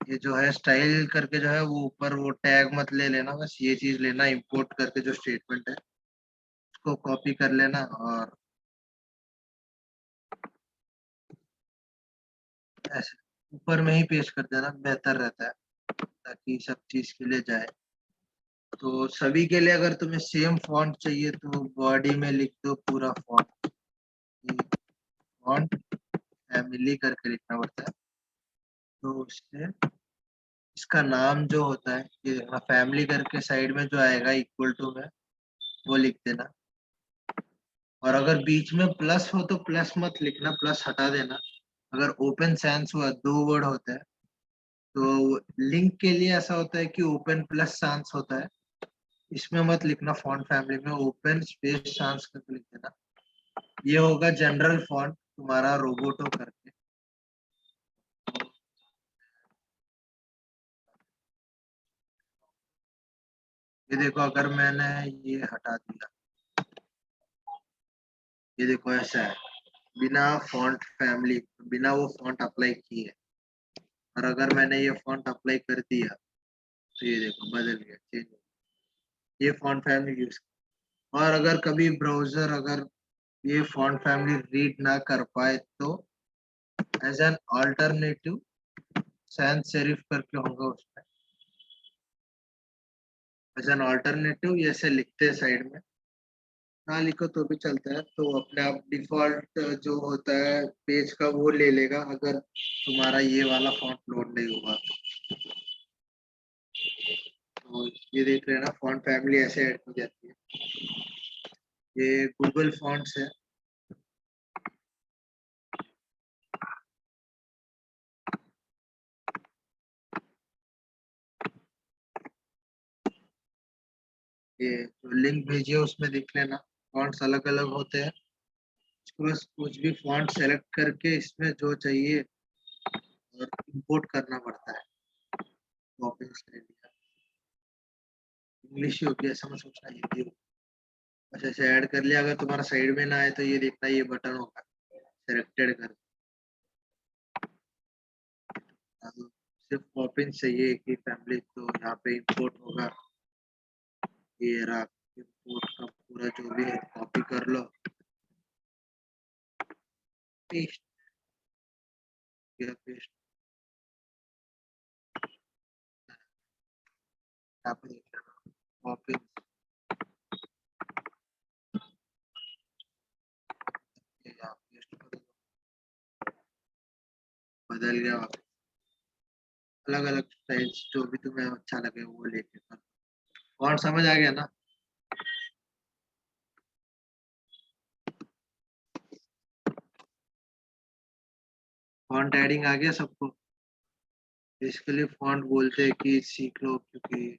A: ये जो है स्टाइल करके जो है वो ऊपर वो टैग मत ले लेना, बस ये चीज लेना, इंपोर्ट करके जो स्टेटमेंट है उसको कॉपी कर लेना और ऐसे ऊपर में ही पेस्ट कर देना, बेहतर रहता है ताकि सब चीज के लिए जाए। तो सभी के लिए अगर तुम्हें सेम फॉन्ट चाहिए तो बॉडी में लिख दो पूरा फॉन्ट, फॉन्ट फैमिली करके लिखना पड़ता है। तो उससे इसका नाम जो होता है ये फैमिली करके साइड में जो आएगा इक्वल टू में वो लिख देना। और अगर बीच में प्लस हो तो प्लस मत लिखना, प्लस हटा देना। अगर ओपन सेंस हुआ, दो वर्ड होता है तो लिंक के लिए ऐसा होता है कि ओपन प्लस सांस होता है, इसमें मत लिखना फॉन्ट फैमिली में, ओपन स्पेस सांस करके लिख देना। ये होगा जनरल फॉन्ट तुम्हारा रोबोटो करके। ये देखो अगर मैंने ये हटा दिया, ये देखो ऐसा है, बिना फॉन्ट फैमिली, बिना वो फॉन्ट अप्लाई किए। और अगर मैंने ये फॉन्ट अप्लाई कर दिया तो ये देखो बदल गया, चेंज हो गया। ये फॉन्ट फैमिली यूज। और अगर कभी ब्राउजर अगर ये फॉन्ट फैमिली रीड ना कर पाए तो as an alternative sans serif करके होगा उसमें, एज एन अल्टरनेटिव ऐसे लिखते हैं साइड में, ना लिखो तो भी चलता है, तो अपने आप डिफॉल्ट जो होता है पेज का वो ले लेगा अगर तुम्हारा ये वाला फॉन्ट लोड नहीं होगा तो। ये देख रहे हैं ना फॉन्ट फैमिली ऐसे ऐड हो जाती है। ये गूगल फॉन्ट्स है। ये जो लिंक भेजिए उसमें देख लेना, फॉन्ट्स अलग अलग होते हैं। उसको बस कुछ भी फॉन्ट सेलेक्ट करके इसमें जो चाहिए और इंपोर्ट करना पड़ता है। कॉपी ले लिया, इंग्लिश ही होती है ऐसा मत सोचना हिंदी हो। बस ऐसे ऐड कर लिया। अगर तुम्हारा साइड में ना आए तो ये देखना, ये बटन होगा सेलेक्टेड कर, तो सिर्फ कॉपी चाहिए कि फैमिली, तो यहाँ पे इंपोर्ट होगा। ये रहा इंपोर्ट का पूरा जो भी है, कॉपी कर लो, पेस्ट किया, पेस्ट यहाँ पे कॉपी यहाँ पेस्ट कर दो, बदल गया वापस। अलग अलग स्टाइल्स जो भी तुम्हें अच्छा लगे वो लेके कर। और समझ आ गया ना? फॉन्ट एडिंग आ गया सबको? बेसिकली फॉन्ट बोलते हैं कि सीख लो, क्योंकि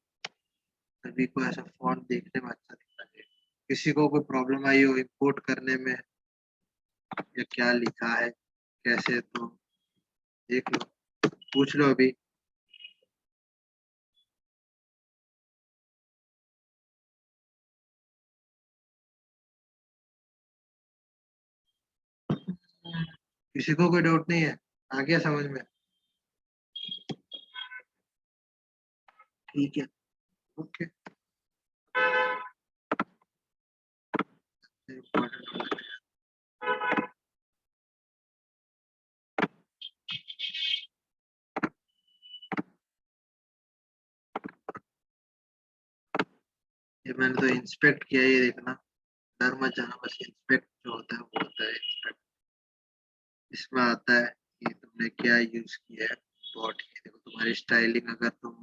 A: सभी को ऐसा फॉन्ट देखने में अच्छा दिखना चाहिए। किसी को कोई प्रॉब्लम आई हो इंपोर्ट करने में या क्या लिखा है कैसे, तो देख लो, पूछ लो अभी। किसी को कोई डाउट नहीं है? आ गया समझ में? ठीक है, ओके। ये मैंने तो इंस्पेक्ट किया, ये देखना, डर मत जाना, बस इंस्पेक्ट जो होता है वो होता है इंस्पेक्ट। इसमें आता है कि तुमने क्या यूज किया है। बहुत ये देखो तुम्हारी स्टाइलिंग, अगर तुम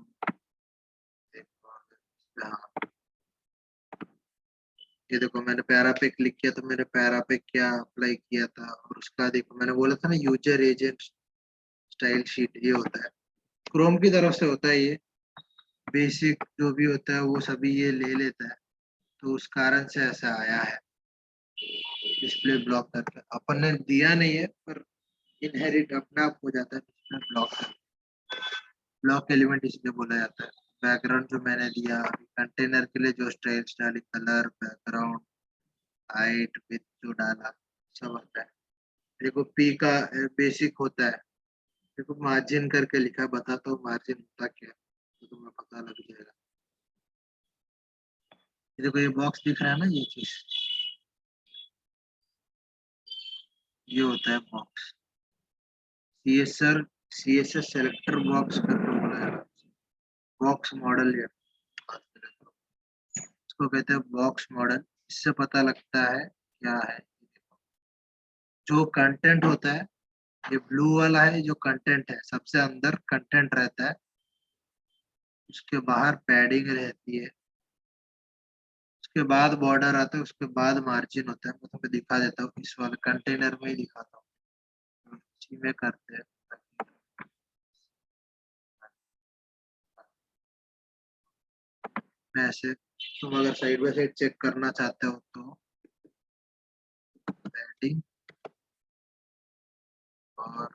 A: देखो, हाँ, ये देखो मैंने पैरा पे क्लिक किया तो मेरे पैरा पे क्या अप्लाई किया था, और उसका देखो मैंने बोला था ना यूजर एजेंट स्टाइल शीट, ये होता है क्रोम की तरफ से होता है। ये बेसिक जो भी होता है वो सभी ये ले लेता है, तो उस कारण से ऐसा आया है। डिस्प्ले ब्लॉक करके अपन ने दिया नहीं है, पर इनहेरिट अपने आप हो जाता है डिस्प्ले ब्लॉक करके। ब्लॉक एलिमेंट इसलिए बोला जाता है। बैकग्राउंड जो मैंने दिया कंटेनर के लिए, जो style colour background height with जो डाला सब आता है। देखो पी का बेसिक होता है। देखो मार्जिन करके लिखा है, बताता हूँ मार्जिन होता क्या है तो तुम्हें पता लग जाएगा। ये देखो ये बॉक्स दिख रहा है ना, ये चीज, ये होता है बॉक्स। सीएसएस सेलेक्टर बॉक्स करके बोला जाता है। बॉक्स मॉडल है, इसको कहते हैं बॉक्स मॉडल। इससे पता लगता है क्या है। जो कंटेंट होता है, ये ब्लू वाला है जो कंटेंट है, सबसे अंदर कंटेंट रहता है, उसके बाहर पैडिंग रहती है, उसके बाद बॉर्डर आता है, उसके बाद मार्जिन होता है। मैं तुम्हें दिखा देता हूँ, इस वाले कंटेनर में ही दिखाता हूँ, इसी में करते हैं। मैं ऐसे, तुम अगर साइड बाय साइड चेक करना चाहते हो तो पैडिंग और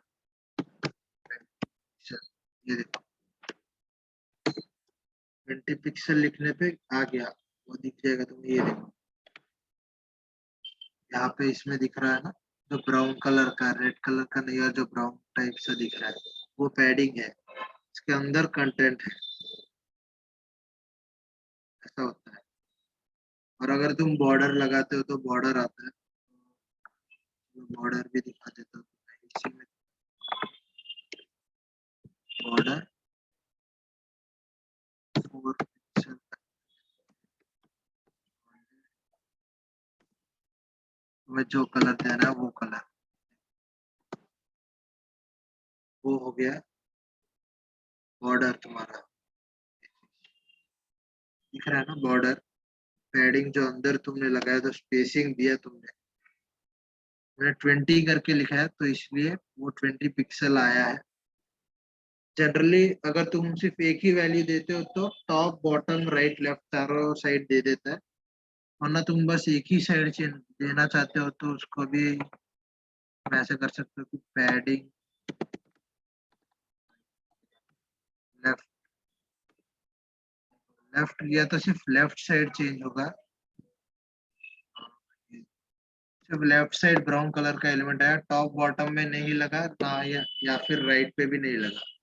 A: पिक्सल, ये देखो 20 पिक्सल लिखने पे आ गया, वो दिख जाएगा तुम्हें। ये देखो यहाँ पे इसमें दिख रहा है ना, जो ब्राउन कलर का, रेड कलर का नहीं, और जो ब्राउन टाइप से दिख रहा है वो पैडिंग है, इसके अंदर कंटेंट है, ऐसा होता है। और अगर तुम बॉर्डर लगाते हो तो बॉर्डर आता है, बॉर्डर भी दिखा देता हूँ इसी में। बॉर्डर 4 पिक्सल, तुम्हें जो कलर देना है वो कलर, वो हो गया बॉर्डर तुम्हारा। दिख रहा है ना बॉर्डर। पैडिंग जो अंदर तुमने लगाया, तो स्पेसिंग दिया तुमने, मैंने 20 करके लिखा है तो इसलिए वो 20 पिक्सल आया है। जनरली अगर तुम सिर्फ एक ही वैल्यू देते हो तो टॉप बॉटम राइट लेफ्ट चारों साइड दे देता है, वरना तुम बस एक ही साइड देना चाहते हो तो उसको भी तुम ऐसे कर सकते हो कि पैडिंग लेफ्ट, लेफ्ट लिया तो सिर्फ लेफ्ट साइड चेंज होगा, सिर्फ लेफ्ट साइड ब्राउन कलर का एलिमेंट आया, टॉप बॉटम में नहीं लगा ना, या फिर राइट पे भी नहीं लगा।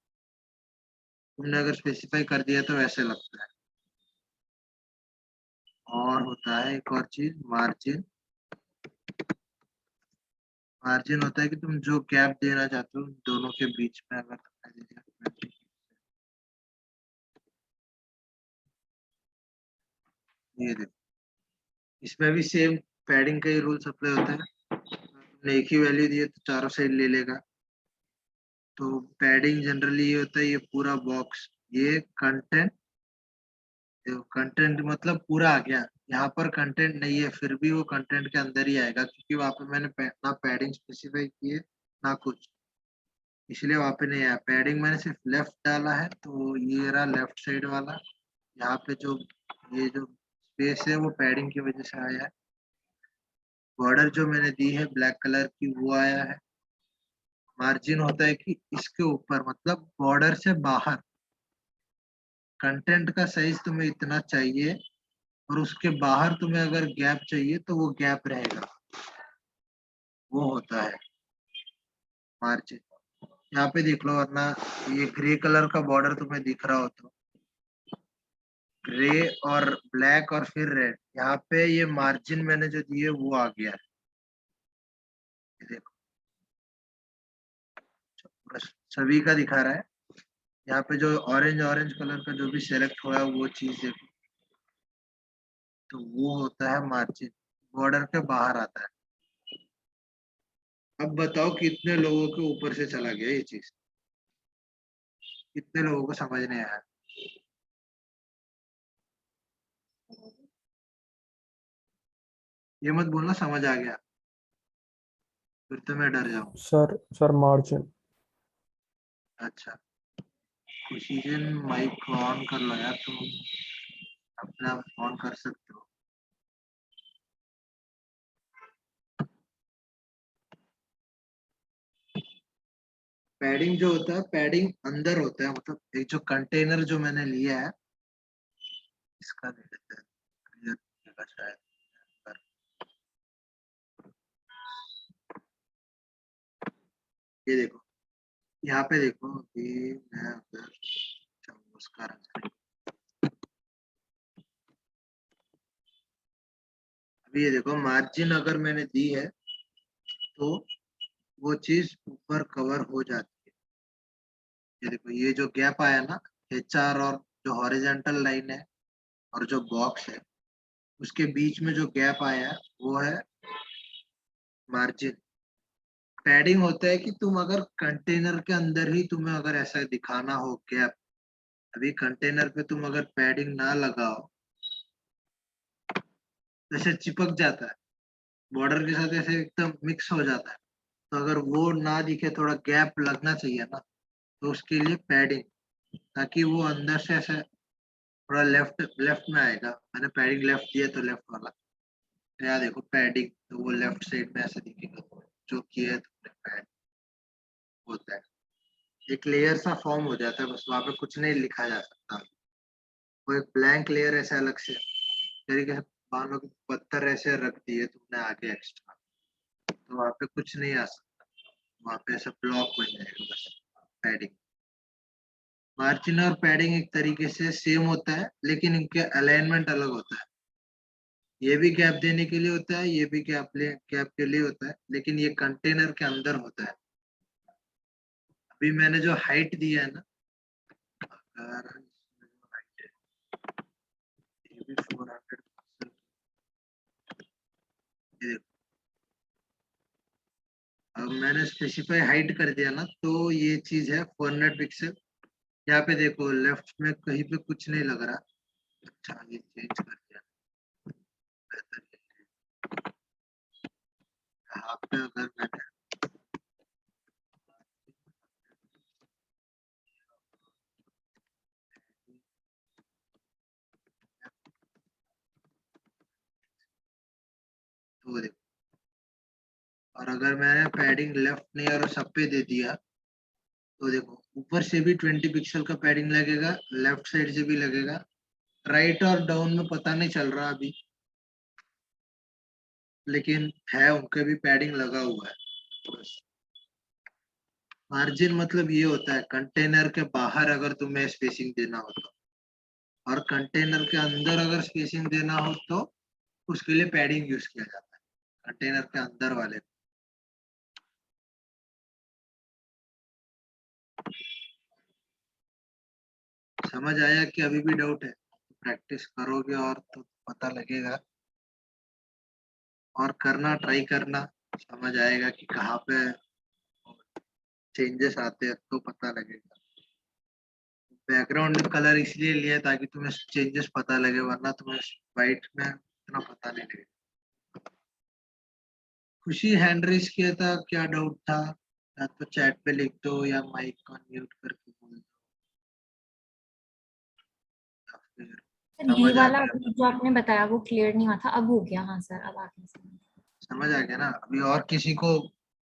A: तुमने अगर स्पेसिफाई कर दिया तो वैसे लगता है। और होता है एक और चीज, मार्जिन। मार्जिन होता है कि तुम जो गैप देना चाहते हो दोनों के बीच में, अगर ये देखो, इसमें भी सेम पैडिंग का ही रूल्स अप्लाई होता है। तुमने एक ही वैल्यू दी है तो चारों साइड ले लेगा। तो पैडिंग जनरली ये होता है, ये पूरा बॉक्स, ये कंटेंट, कंटेंट मतलब पूरा आ गया। यहाँ पर कंटेंट नहीं है फिर भी वो कंटेंट के अंदर ही आएगा, क्योंकि वहां पे मैंने ना पैडिंग स्पेसिफाई की है ना कुछ, इसलिए वहां पे नहीं आया। पैडिंग मैंने सिर्फ लेफ्ट डाला है तो ये रहा लेफ्ट साइड वाला। यहाँ पे जो ये जो स्पेस है वो पैडिंग की वजह से आया है। बॉर्डर जो मैंने दी है ब्लैक कलर की वो आया है। मार्जिन होता है कि इसके ऊपर मतलब बॉर्डर से बाहर कंटेंट का साइज तुम्हें इतना चाहिए, और उसके बाहर तुम्हें अगर गैप चाहिए तो वो गैप रहेगा, वो होता है मार्जिन। यहाँ पे देख लो, वरना ये ग्रे कलर का बॉर्डर तुम्हें दिख रहा हो तो ग्रे और ब्लैक और फिर रेड, यहाँ पे ये मार्जिन मैंने जो दिए वो आ गया है। ये देखो पूरा सभी का दिखा रहा है। यहाँ पे जो ऑरेंज ऑरेंज कलर का जो भी सिलेक्ट हुआ है वो चीज देखो, तो वो होता है मार्जिन, बॉर्डर के बाहर आता है। अब बताओ कितने लोगों के ऊपर से चला गया ये चीज, कितने लोगों को समझ नहीं आया। ये मत बोलना समझ आ गया, फिर तो मैं डर जाऊं।
G: Sir margin.
A: अच्छा, खुशी से माइक ऑन कर लो यार, तुम अपने आप ऑन कर सकते हो। पैडिंग जो होता है, पैडिंग अंदर होता है, मतलब एक जो कंटेनर जो मैंने लिया है इसका दे देते हैं clear दिखेगा शायद। पर ये देखो, यहाँ पे देखो, अभी मैं अगर चाहूँ उसका रंग, अभी ये देखो मार्जिन अगर मैंने दी है तो वो चीज ऊपर कवर हो जाती है। ये देखो ये जो गैप आया ना, HR और जो हॉरिजेंटल लाइन है और जो बॉक्स है उसके बीच में जो गैप आया है वो है मार्जिन। पैडिंग होता है कि तुम अगर कंटेनर के अंदर ही तुम्हें अगर ऐसा दिखाना हो गैप, अभी कंटेनर पे तुम अगर पैडिंग ना लगाओ तो ऐसे चिपक जाता है, बॉर्डर के साथ ऐसे एकदम मिक्स हो जाता है। तो अगर वो ना दिखे, थोड़ा गैप लगना चाहिए ना, तो उसके लिए पैडिंग, ताकि वो अंदर से ऐसे थोड़ा लेफ्ट लेफ्ट में आएगा। मैंने पैडिंग लेफ्ट दिया तो लेफ्ट वाला, तो यहाँ देखो पैडिंग, तो वो लेफ्ट साइड में ऐसे दिखेगा जो किया है तुमने पैड होता है। एक लेयर सा फॉर्म हो जाता है, बस वहां पे कुछ नहीं लिखा जा सकता। वो एक ब्लैंक लेयर ऐसे अलग से तरीके से मान लो कि पत्थर ऐसे रख दिए तुमने आगे एक्स्ट्रा, तो वहां पे कुछ नहीं आ सकता, वहां पे ऐसा ब्लॉक बन जाएगा बस। पैडिंग, मार्जिन और पैडिंग एक तरीके से सेम होता है लेकिन इनके अलाइनमेंट अलग होता है। ये भी गैप देने के लिए होता है, ये भी गैप के लिए होता है, लेकिन ये कंटेनर के अंदर होता है। अभी मैंने जो हाइट दिया है ना, अगर इसमें जो height है, ये भी 400, ये देखो, अब मैंने स्पेसिफाई हाइट कर दिया ना तो ये चीज है 400 पिक्सल। यहाँ पे देखो लेफ्ट में कहीं पे कुछ नहीं लग रहा। अच्छा ये चेंज कर दिया, बेहतर है। यहाँ पे अगर मैंने अगर मैंने पैडिंग लेफ्ट नहीं और सब पे दे दिया तो देखो ऊपर से भी 20 पिक्सल का पैडिंग लगेगा, लेफ्ट साइड से भी लगेगा, राइट और डाउन में पता नहीं चल रहा अभी, लेकिन है उनके भी पैडिंग लगा हुआ है। बस मार्जिन मतलब ये होता है कंटेनर के बाहर अगर तुम्हें स्पेसिंग देना हो तो, और कंटेनर के अंदर अगर स्पेसिंग देना हो तो उसके लिए पैडिंग यूज किया जाता है कंटेनर के अंदर वाले। समझ आया कि अभी भी डाउट है? प्रैक्टिस करोगे और तो पता लगेगा, और करना, ट्राई करना, समझ आएगा कि कहाँ पे चेंजेस आते हैं तो पता लगेगा। बैकग्राउंड कलर इसलिए लिया ताकि तुम्हें चेंजेस पता लगे, वरना तुम्हें वाइट में इतना पता नहीं लगेगा। खुशी हैंड रेस किया था, क्या डाउट था? या तो चैट पे लिख दो या माइक को म्यूट करके बोल दो, या फिर
E: सर ये
A: समझ आ
E: वाला
A: गया?
E: जो आपने बताया वो क्लियर नहीं हुआ था, अब हो गया। हाँ सर, अब आ गया समझ।
A: समझ आ गया ना? अभी और किसी को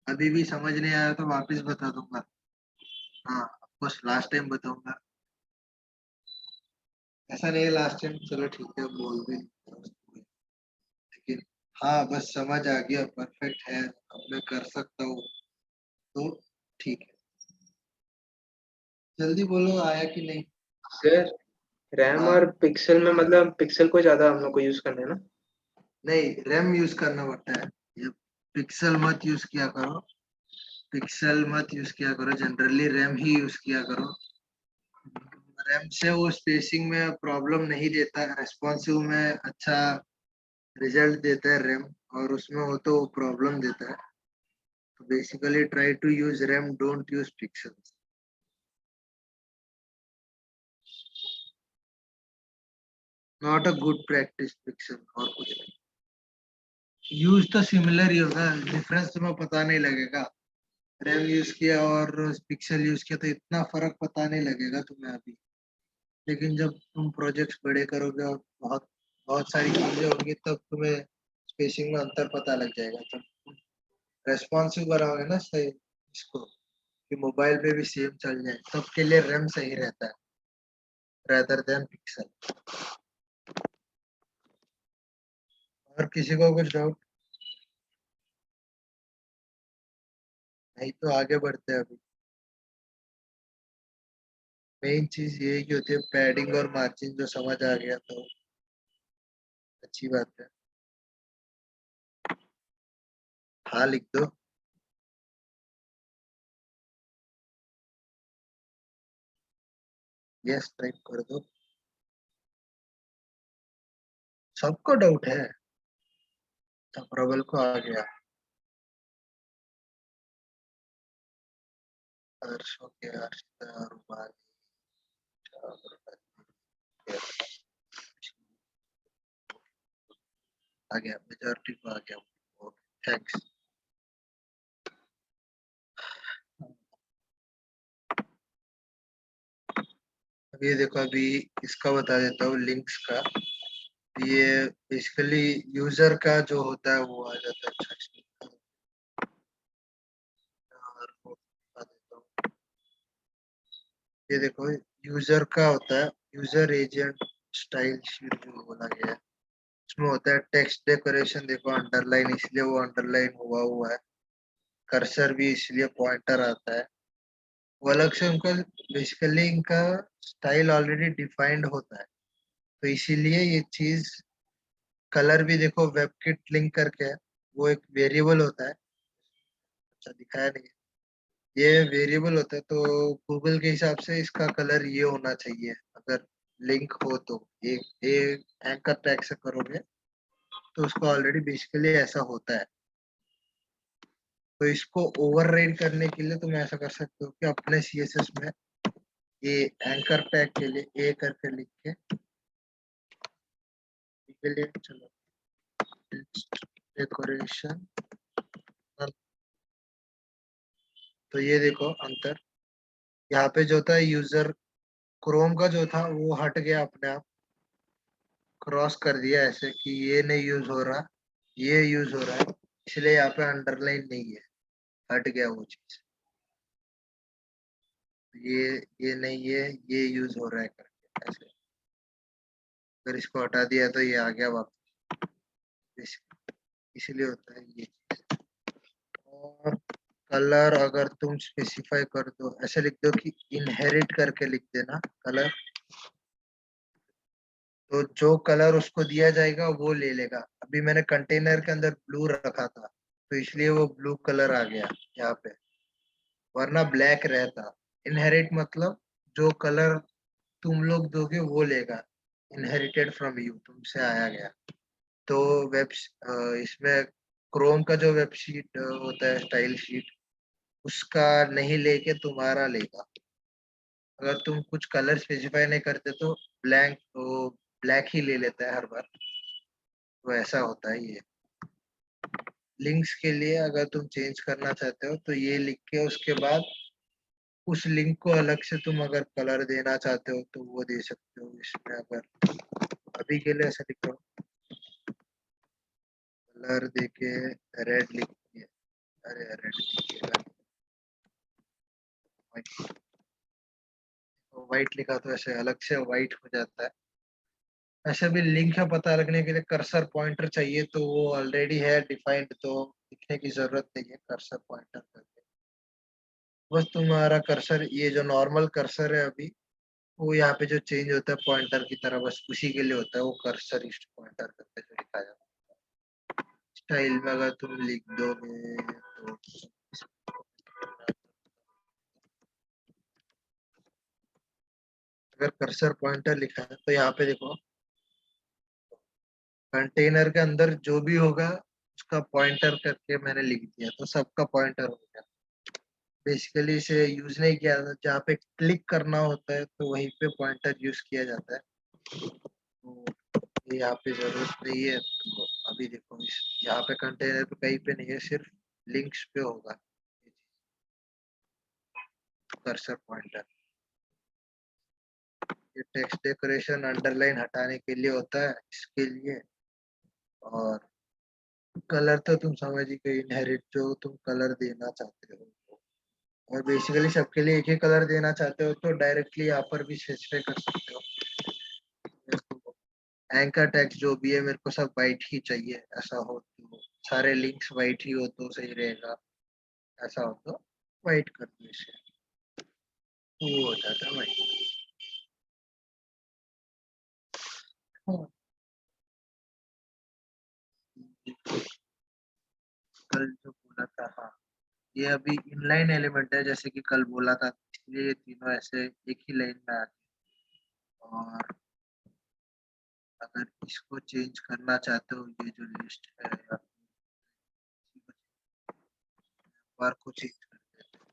A: अभी भी समझ नहीं आया तो वापस बता दूंगा। हाँ, बस लास्ट टाइम बताऊंगा, ऐसा नहीं है लास्ट टाइम, चलो ठीक है बोल भी, लेकिन हाँ बस समझ आ गया, परफेक्ट है, अब मैं कर सकता हूँ तो ठीक है। जल्दी बोलो आया कि नहीं?
F: सर रैम
A: हाँ,
F: और पिक्सल में मतलब पिक्सल को ज्यादा हम लोग को यूज करना है ना?
A: नहीं रैम यूज करना पड़ता है, ये पिक्सल मत यूज किया करो, पिक्सल मत यूज किया करो, जनरली रैम ही यूज किया करो। रैम से वो स्पेसिंग में प्रॉब्लम नहीं देता, रेस्पॉन्सिव में अच्छा रिजल्ट देता है रैम, और उसमें हो तो प्रॉब्लम देता है। तो basically try to use rem, don't use pixels. Not a good practice pixel, और कुछ नहीं। यूज तो सिमिलर ही होगा, डिफरेंस तुम्हें पता नहीं लगेगा। रैम यूज किया और पिक्सल यूज किया तो इतना फर्क पता नहीं लगेगा तुम्हें अभी, लेकिन जब तुम प्रोजेक्ट्स बड़े करोगे और बहुत बहुत सारी चीजें होंगी तब तुम्हें स्पेसिंग में अंतर पता लग जाएगा, तब रेस्पॉन्सिव बनाओगे ना सही इसको, कि मोबाइल पे भी सेम चल जाए, तब के लिए रैम सही रहता है rather देन पिक्सल। और किसी को कुछ डाउट? नहीं तो आगे बढ़ते हैं। अभी मेन चीज ये की होती है पैडिंग और मार्जिन, जो समझ आ गया तो अच्छी बात है। हाँ लिख दो। यस टाइप कर दो। सबको डाउट है, तो प्रबल को आ गया, हर्ष हो गया, हर्षिता, रुमाली, आ गया, मेजॉरिटी को आ गया। थैंक्स। अब ये देखो, अभी इसका बता देता हूँ लिंक्स का। ये बेसिकली यूजर का जो होता है वो आ जाता है। अच्छा, और वो बता देता हूँ। ये देखो यूजर का होता है, यूजर एजेंट स्टाइल शीट जो बोला गया है, उसमें होता है टेक्स्ट डेकोरेशन, देखो अंडरलाइन, इसलिए वो अंडरलाइन हुआ है, कर्सर भी इसलिए पॉइंटर आता है, वो अलग से उनका बेसिकली इनका स्टाइल ऑलरेडी डिफाइंड होता है, तो इसीलिए ये चीज, कलर भी देखो वेबकिट लिंक करके है, वो एक वेरिएबल होता है। अच्छा दिखाया नहीं है। ये वेरिएबल होता है, तो गूगल के हिसाब से इसका कलर ये होना चाहिए, अगर लिंक हो तो एक एंकर टैग से करोगे तो उसको ऑलरेडी बेसिकली ऐसा होता है। तो इसको ओवरराइड करने के लिए तुम ऐसा कर सकते हो कि अपने सीएसएस में ये एंकर टैग के लिए ए करके लिख के लिए, चलो डेकोरेशन, तो ये देखो अंतर, यहाँ पे जो था यूजर क्रोम का जो था वो हट गया अपने आप, क्रॉस कर दिया ऐसे कि ये नहीं यूज हो रहा, ये यूज हो रहा है, इसलिए यहाँ पे अंडरलाइन नहीं है, हट गया वो चीज। ये नहीं है, ये यूज हो रहा है करके ऐसे। अगर इसको हटा दिया तो ये आ गया वापस, इसलिए होता है ये। और कलर अगर तुम स्पेसिफाई कर दो, ऐसे लिख दो कि इनहेरिट करके लिख देना कलर, तो जो कलर उसको दिया जाएगा वो ले लेगा। अभी मैंने कंटेनर के अंदर ब्लू रखा था तो इसलिए वो ब्लू कलर आ गया यहाँ पे, वरना ब्लैक रहता। इनहेरिट मतलब जो कलर तुम लोग दोगे वो लेगा, इनहेरिटेड फ्रॉम यू, तुमसे आया गया। तो इसमें क्रोम का जो वेबशीट होता है, स्टाइल शीट, उसका नहीं लेके तुम्हारा लेगा। अगर तुम कुछ कलर स्पेसिफाई नहीं करते तो ब्लैक ही ले लेता है हर बार। तो ऐसा होता है ये। लिंक्स के लिए अगर तुम चेंज करना चाहते हो तो ये लिख के उसके बाद उस लिंक को अलग से तुम अगर कलर देना चाहते हो तो वो दे सकते हो। इसमें अगर अभी के लिए ऐसा लिख रहा हूँ, कलर देके रेड लिख के, अरे रेड दिखेगा, व्हाइट लिखा तो ऐसे अलग से व्हाइट हो जाता है। ऐसे भी लिंक का पता लगने के लिए कर्सर पॉइंटर चाहिए, तो वो ऑलरेडी है डिफाइंड, तो लिखने की जरूरत नहीं है कर्सर पॉइंटर करके। बस तुम्हारा कर्सर, ये जो नॉर्मल कर्सर है अभी, वो यहाँ पे जो चेंज होता है पॉइंटर की तरह, बस उसी के लिए होता है वो कर्सर इस्ट पॉइंटर करके जो लिखा जाता है। स्टाइल में अगर तुम लिख दोगे तो अगर कर्सर पॉइंटर लिखा है तो यहाँ पे देखो, कंटेनर के अंदर जो भी होगा उसका पॉइंटर करके मैंने लिख दिया, तो सबका पॉइंटर हो गया। बेसिकली इसे यूज नहीं किया जाता, जहाँ पे क्लिक करना होता है तो वहीं पे पॉइंटर यूज किया जाता है। तो ये यहाँ पे जरूरत नहीं है। तो अभी देखो इस यहाँ पे कंटेनर पे कहीं पे नहीं है, सिर्फ लिंक्स पे होगा कर्सर पॉइंटर। ये टेक्स्ट डेकोरेशन अंडरलाइन हटाने के लिए होता है, इसके लिए। और कलर तो तुम समझ ही गए, इनहेरिट जो तुम कलर देना चाहते हो। और बेसिकली सबके लिए एक ही कलर देना चाहते हो तो डायरेक्टली यहाँ पर भी स्पेसिफाई कर सकते हो। एंकर टेक्स्ट जो भी है मेरे को सब वाइट ही चाहिए, ऐसा हो तो सारे लिंक्स वाइट ही हो तो सही रहेगा। ऐसा हो तो वाइट कर दो इसे, वो हो जाता है वाइट। कल जो बोला था, हाँ, ये अभी इनलाइन एलिमेंट है जैसे कि कल बोला था, इसलिए ये तीनों ऐसे एक ही लाइन में आ गए। और अगर इसको चेंज करना चाहते हो, ये जो लिस्ट है या बार को चेंज कर देते हैं।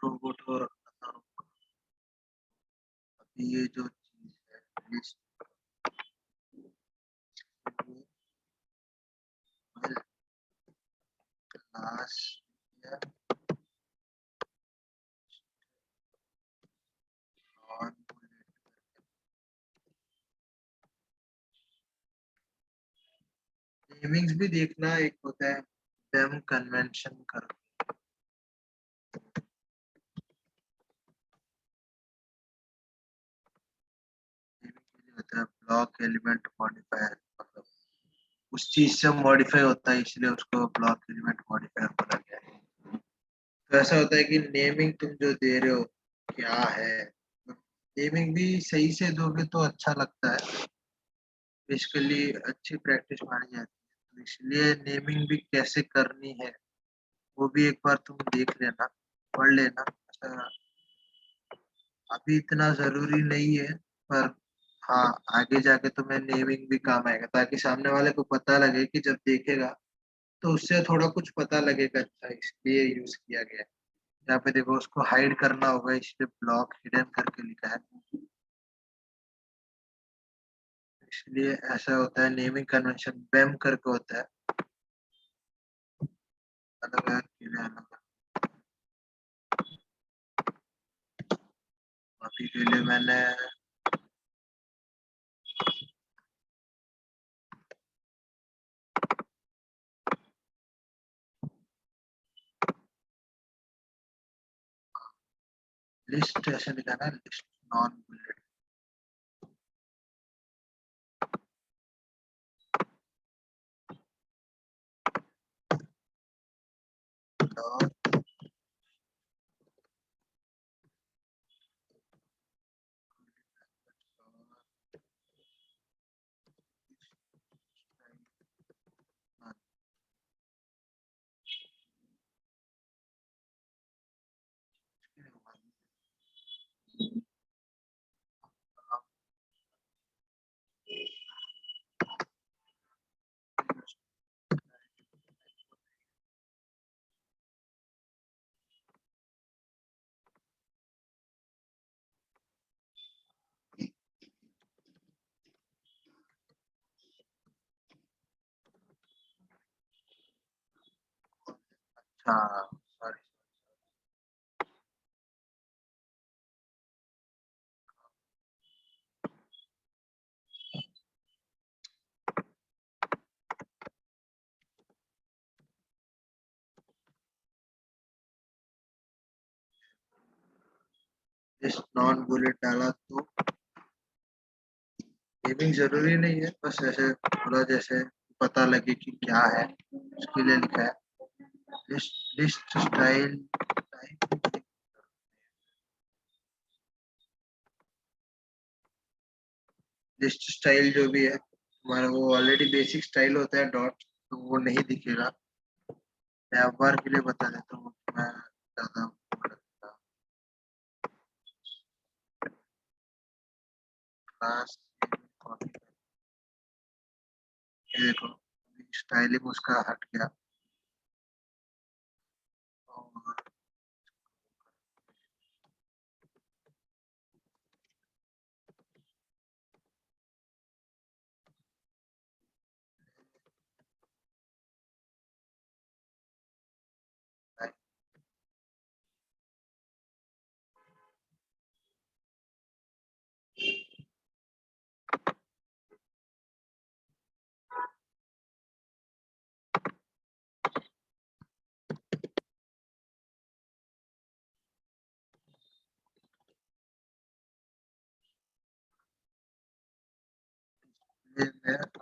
A: रोबोट को रखना था, अभी ये जो चीज है लिस्ट क्लास या नॉन नेमिंग्स भी देखना, एक होता है डेम कन्वेंशन कर, होता है ब्लॉक एलिमेंट मॉडिफायर, मतलब उस चीज से मॉडिफाई होता है इसलिए उसको ब्लॉक एलिमेंट मॉडिफायर बोला गया है। तो ऐसा होता है कि नेमिंग तुम जो दे रहे हो क्या है, नेमिंग भी सही से दोगे तो अच्छा लगता है, बेसिकली अच्छी प्रैक्टिस मानी जाती है। तो इसलिए नेमिंग भी कैसे करनी है वो भी एक बार तुम देख लेना, पढ़ लेना। ऐसा अभी इतना जरूरी नहीं है, पर हाँ, आगे जाके तुम्हें नेमिंग भी काम आएगा, ताकि सामने वाले को पता लगे कि जब देखेगा तो उससे थोड़ा कुछ पता लगेगा, अच्छा इसलिए यूज किया गया है। यहाँ पे देखो उसको हाइड करना होगा, इसलिए ब्लॉक हिडन करके लिखा है। इसलिए ऐसा होता है, नेमिंग कन्वेंशन बेम करके होता है। अलग अलग के लिए अलग। अभी के लिए मैंने लिस्ट ऐसे लिखा ना, लिस्ट नॉन बुलेट। हाँ सॉरी। लिस्ट नॉन बुलेट डाला तो नेमिंग जरूरी नहीं है, बस ऐसे थोड़ा जैसे पता लगे कि क्या है उसके लिए लिखा है। List list style type, list style जो भी है हमारा वो ऑलरेडी बेसिक स्टाइल होता है डॉट, तो वो नहीं दिखेगा। मैं अब बार के लिए बता देता हूँ, मैं ज्यादा वो लगता क्लास। ये देखो स्टाइलिंग उसका हट गया और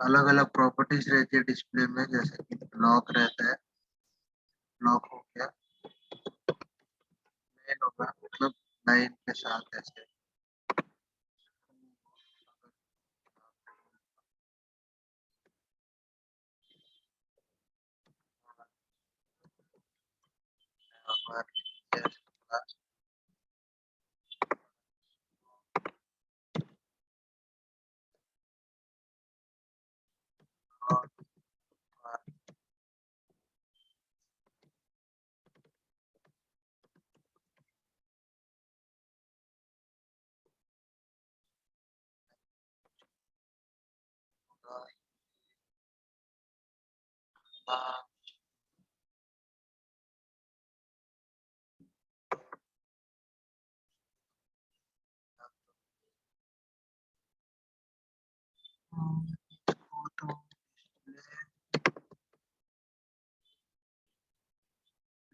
A: अलग अलग प्रॉपर्टीज रहती है डिस्प्ले में, जैसे कि ब्लॉक रहता है, ब्लॉक हो गया, मेन होगा मतलब लाइन के साथ ऐसे।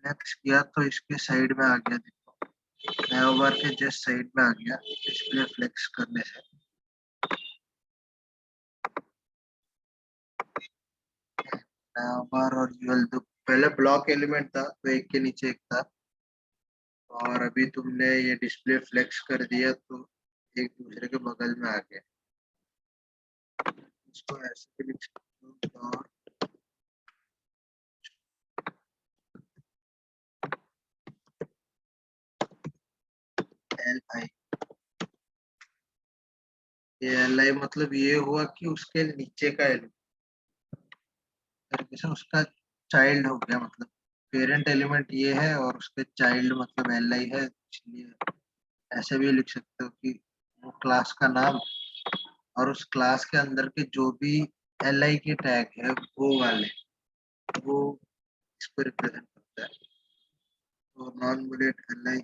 A: फ्लेक्स किया तो इसके साइड में आ गया, देखो नया बार के जस्ट साइड में आ गया डिस्प्ले फ्लेक्स करने से। नया बार और यूएल तो पहले ब्लॉक एलिमेंट था तो एक के नीचे एक था, और अभी तुमने ये डिस्प्ले फ्लेक्स कर दिया तो एक दूसरे के बगल में आ गया। इसको ऐसे भी लिख सकते हो, और एल आई, ये एल आई मतलब ये हुआ कि उसके नीचे का एलिमेंट तरीके से उसका चाइल्ड हो गया, मतलब पेरेंट एलिमेंट ये है और उसके चाइल्ड मतलब एल आई है, इसलिए ऐसे भी लिख सकते हो कि वो क्लास का नाम और उस क्लास के अंदर के जो भी एल आई के टैग है वो वाले, वो इसको रिप्रेजेंट करते तो नॉन बुलेट एल आई,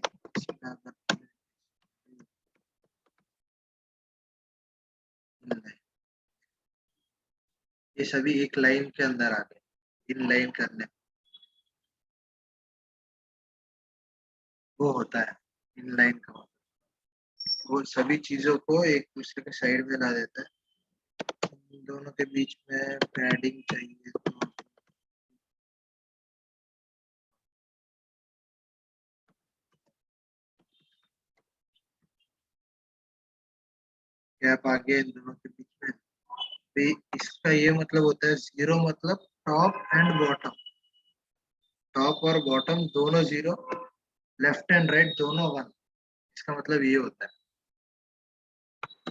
A: ये सभी एक लाइन के अंदर आ गए। इन लाइन करने वो होता है इन लाइन का मतलब। वो सभी चीजों को एक दूसरे के साइड में ला देता है। इन दोनों के बीच में पैडिंग चाहिए तो गैप आ गया इन दोनों के बीच में। भी इसका ये मतलब होता है जीरो मतलब टॉप एंड बॉटम, टॉप और बॉटम दोनों जीरो, लेफ्ट एंड राइट दोनों वन। इसका मतलब ये होता है,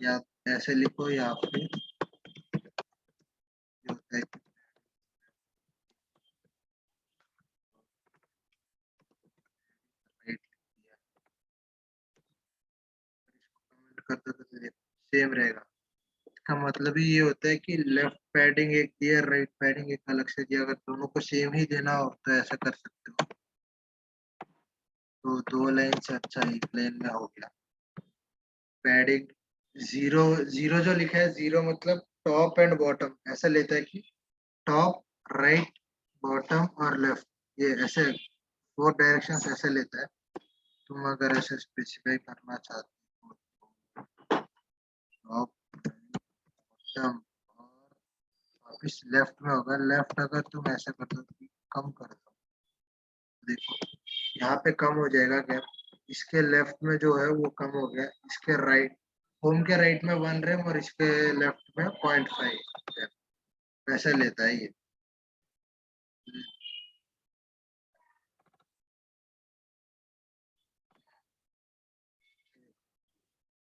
A: या ऐसे लिखो या फिर ये होता है कि राइट लिख दिया, इसको कमेंट कर दो तो सेम रहेगा। इसका मतलब ही ये होता है कि लेफ्ट पैडिंग एक दिया, राइट पैडिंग एक अलग से दिया। अगर दोनों को सेम ही देना हो तो ऐसा कर सकते हो। तो दो लाइन से अच्छा एक लाइन में हो गया। पैडिंग जीरो, जीरो जो लिखा है जीरो मतलब टॉप एंड बॉटम, ऐसा लेता है कि टॉप राइट बॉटम और लेफ्ट, ये ऐसे फोर डायरेक्शंस ऐसे लेता है। तुम अगर ऐसे स्पेसिफाई करना चाहते हो तो टॉप बॉटम और वापिस लेफ्ट में होगा। लेफ्ट अगर तुम ऐसा कर दो कि कम कर दो, देखो यहाँ पे कम हो जाएगा गैप। इसके लेफ्ट में जो है वो कम हो गया, इसके राइट, होम के राइट में 1 रैम और इसके लेफ्ट में 0.5 रैम, वैसे लेता है ये।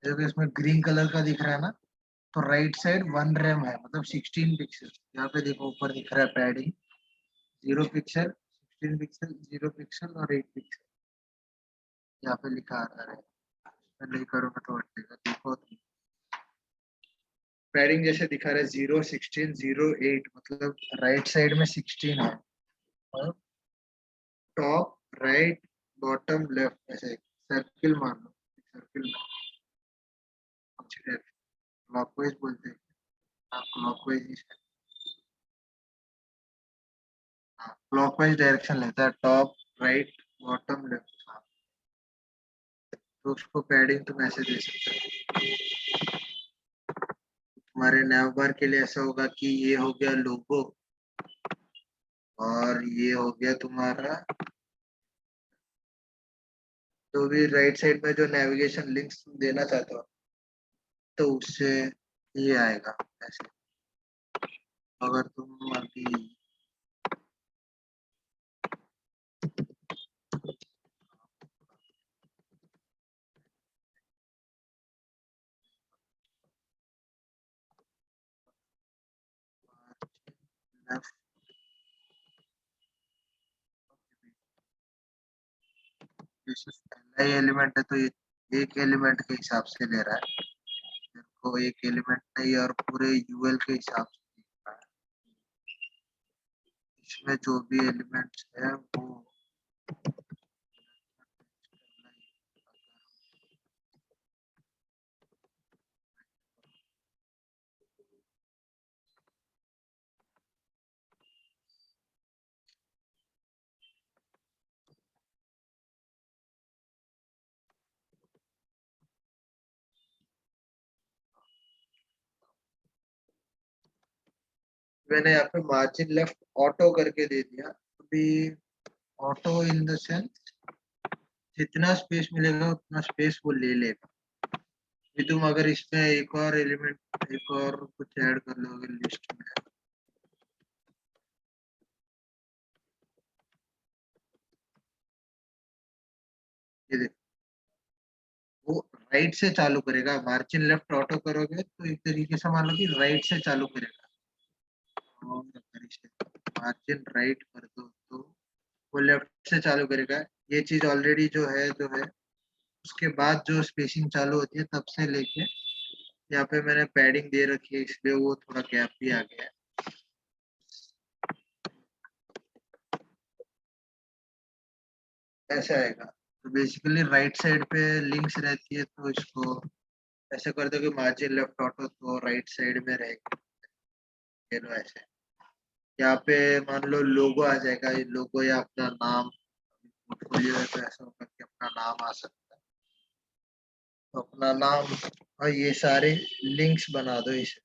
A: देखो इसमें ग्रीन कलर का दिख रहा है ना, तो राइट साइड 1 रैम है मतलब 16 पिक्सल। यहाँ पे देखो ऊपर दिख रहा है पैडिंग 0 पिक्सल, 16 पिक्सल, 0 पिक्सल और 8 पिक्सल, यहाँ पे लिखा आ रहा है। मैं नहीं करूँगा तो हटेगा, देखो पैडिंग जैसे दिखा रहा है 0, 16, 0, 8 मतलब राइट साइड में 16 है और टॉप राइट बॉटम लेफ्ट ऐसे सर्किल मान लो, सर्किल क्लॉकवाइज बोलते हैं। हाँ क्लॉकवाइज ही है। हाँ क्लॉकवाइज डायरेक्शन लेता है, टॉप राइट बॉटम लेफ्ट। हाँ तो उसको पैडिंग तुम ऐसे दे सकते हो। तुम्हारे नैव बार के लिए ऐसा होगा कि ये हो गया लोगो और ये हो गया तुम्हारा जो भी राइट साइड में जो नेविगेशन लिंक्स तुम देना चाहते हो, तो उससे ये आएगा ऐसे। अगर तुम अभी लेफ्ट पहला एलिमेंट है तो ये एक एलिमेंट के हिसाब से ले रहा है, मेरे को एक एलिमेंट नहीं और पूरे यूएल के हिसाब से दिख रहा है। इसमें जो भी एलिमेंट्स है वो मैंने यहाँ पे मार्जिन लेफ्ट ऑटो करके दे दिया। अभी ऑटो इन द सेंस जितना स्पेस मिलेगा उतना स्पेस वो ले लेगा। अभी तुम अगर इसमें एक और एलिमेंट एक और कुछ ऐड कर लोगे लिस्ट में, ये देखो वो राइट से चालू करेगा। मार्जिन लेफ्ट ऑटो करोगे तो एक तरीके से मान लो कि राइट से चालू करेगा, और अगर इसे मार्जिन राइट कर दो तो वो लेफ्ट से चालू करेगा। ये चीज ऑलरेडी जो है उसके बाद जो स्पेसिंग चालू होती है तब से लेके यहाँ पे मैंने पैडिंग दे रखी है, इसलिए वो थोड़ा गैप भी आ गया है। ऐसे आएगा। तो बेसिकली राइट साइड पे लिंक्स रहती है, तो इसको ऐसे कर दो कि मार्जिन लेफ्ट ऑटो तो राइट साइड में रहेगा। ये लो ऐसे। यहाँ पे मान लो लोगो आ जाएगा, ये लोगो या अपना नाम, पोर्टफोलियो है तो ऐसा होकर के अपना नाम आ सकता है, तो अपना नाम और ये सारे लिंक्स बना दो इसे,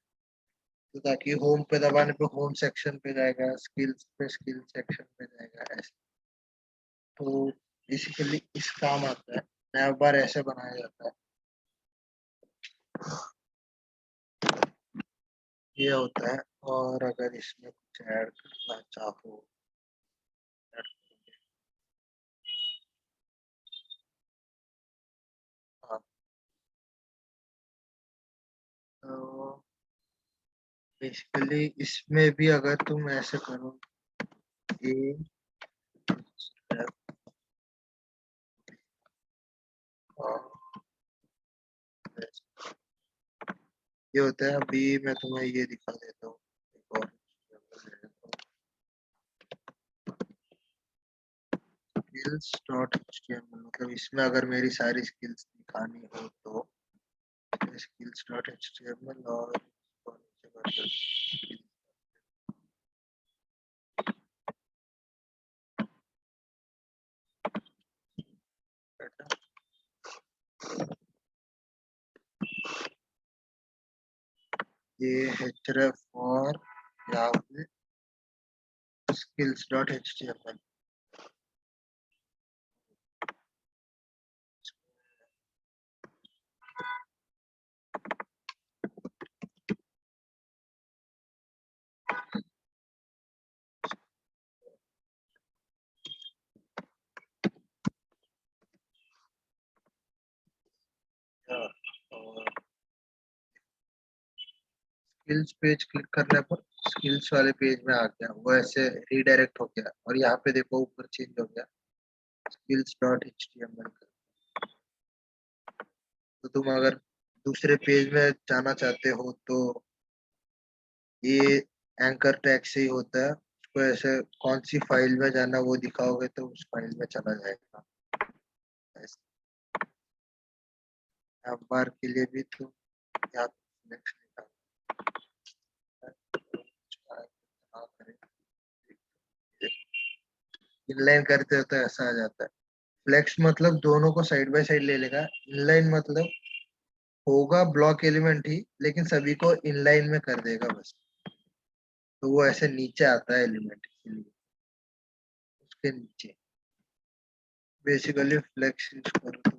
A: तो ताकि होम पे दबाने पे होम सेक्शन पे जाएगा, स्किल्स पे स्किल सेक्शन पे जाएगा ऐसे। तो बेसिकली इस काम आता है, नया बार ऐसे बनाया जाता है। ये होता है। और अगर इसमें कुछ ऐड करना चाहो, add करोगे। हाँ, तो बेसिकली इसमें भी अगर तुम ऐसे करो, ये ये होता है। अभी मैं तुम्हें ये दिखा देता हूँ, एक और स्किल्स डॉट एचटीएमएल, मतलब इसमें अगर मेरी सारी स्किल्स दिखानी हो तो स्किल्स डॉट एचटीएमएल और इसको नीचे कर दो। ये href और यहाँ पे skills डॉट एचटीएमएल। और स्किल्स पेज क्लिक करने पर स्किल्स वाले पेज में आ गया, वो ऐसे रीडायरेक्ट हो गया। और यहाँ पे देखो ऊपर चेंज हो गया स्किल्स डॉट एचटीएमएल। तो तुम अगर दूसरे पेज में जाना चाहते हो तो ये एंकर टैग से ही होता है, उसको ऐसे कौन सी फाइल में जाना वो दिखाओगे तो उस फाइल में चला जाएगा। ऐसे आप बार के लिए भी तो यहाँ नेक्स्ट इनलाइन करते हो तो ऐसा आ जाता है। फ्लेक्स मतलब दोनों को साइड बाय साइड ले लेगा। इनलाइन मतलब होगा ब्लॉक एलिमेंट ही, लेकिन सभी को इनलाइन में कर देगा बस। तो वो ऐसे नीचे आता है एलिमेंट, इसीलिए उसके नीचे बेसिकली फ्लेक्स यूज करो तो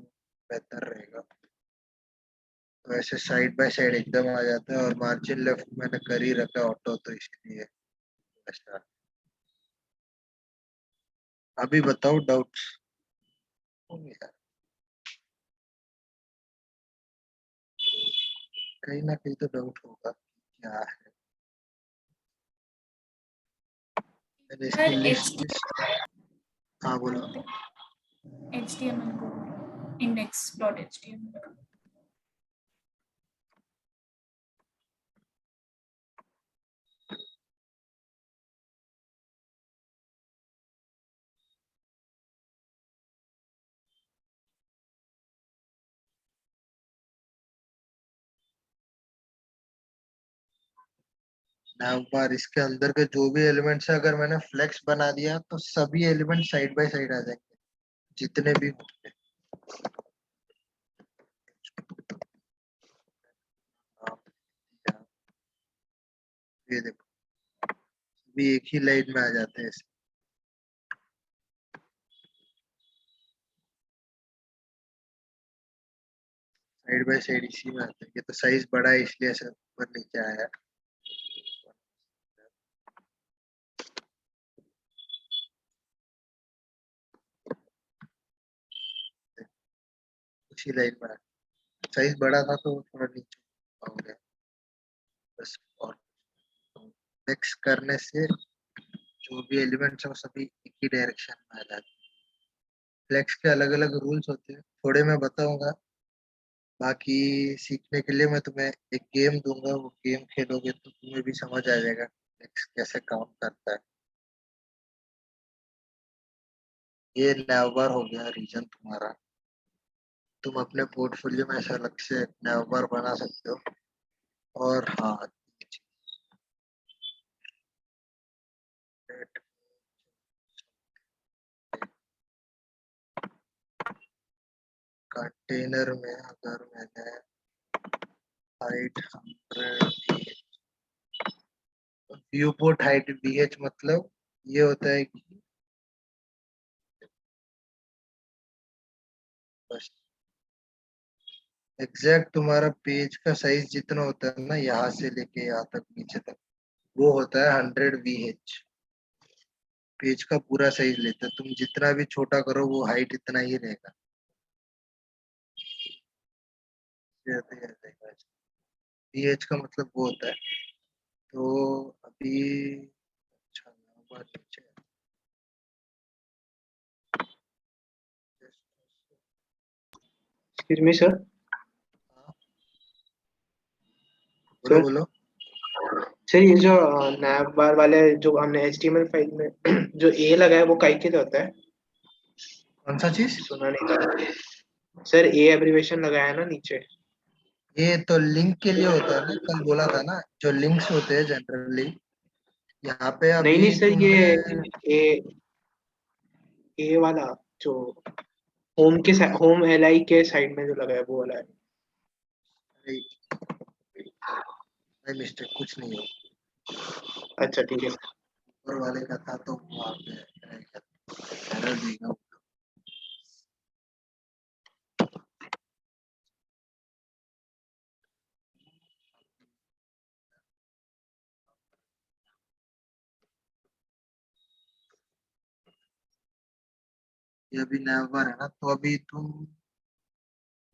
A: बेहतर रहेगा। तो ऐसे साइड बाय साइड एकदम आ जाता है। और मार्जिन लेफ्ट मैंने कर ही रखा है ऑटो, तो इसलिए ऐसा। अभी बताओ डाउट्स होंगे, कहीं ना कहीं तो डाउट होगा क्या है। मैंने इसकी लिस्ट। हाँ बोलो।
G: HTML को index.html
A: नाउ बार इसके अंदर के जो भी एलिमेंट्स है, अगर मैंने फ्लेक्स बना दिया तो सभी एलिमेंट साइड बाय साइड आ जाएंगे, जितने भी होंगे। ये देखो सभी एक ही लाइन में आ जाते हैं। साइड बाय साइड इसी में आते हैं। ये तो साइज बड़ा है इसलिए ऐसे ऊपर नीचे आया। उसी लाइन में आया। साइज बड़ा था तो थोड़ा नीचे हो गया बस। और मिक्स करने से जो भी एलिमेंट्स है वो सभी एक ही डायरेक्शन में आ जाते हैं। फ्लेक्स के अलग अलग रूल्स होते हैं, थोड़े मैं बताऊंगा। बाकी सीखने के लिए मैं तुम्हें एक गेम दूंगा, वो गेम खेलोगे तो तुम्हें भी समझ आ जाएगा फ्लेक्स कैसे काम करता है। ये नैवबार हो गया रीजन तुम्हारा। तुम अपने पोर्टफोलियो में ऐसा अलग से नैवबार बना सकते हो। और हाँ, कंटेनर में अगर मैंने height 100 view port height VH मतलब ये होता है कि बस एग्जैक्ट तुम्हारा पेज का साइज जितना होता है ना, यहाँ से लेके यहाँ तक नीचे तक, वो होता है 100 VH। पेज का पूरा साइज लेता है। तुम जितना भी छोटा करो वो हाइट इतना ही रहेगा। VH का मतलब वो होता है। तो अभी अच्छा नंबर नीचे
F: एक्सक्यूज मी सर।
A: बोलो बोलो।
F: सर ये जो नैव बार वाले जो हमने HTML फाइल में जो ए लगा है वो काई के लिए होता है?
A: कौन सा चीज?
F: सुना नहीं था सर। ए एब्रिविएशन लगाया ना नीचे।
A: ये तो लिंक के लिए होता है ना, कल बोला था ना, जो लिंक्स होते हैं जनरली। यहाँ पे
F: नहीं नहीं
A: अभी
F: सर, ये
A: तुमने
F: ए वाला जो होम LI के साइड में जो लगा है वो वाला है।
A: मिस्टेक कुछ नहीं हो,
F: अच्छा ठीक है।
A: ऊपर वाले का था तो वहाँ पे error देगा। ये अभी नवंबर है ना, तो अभी तुम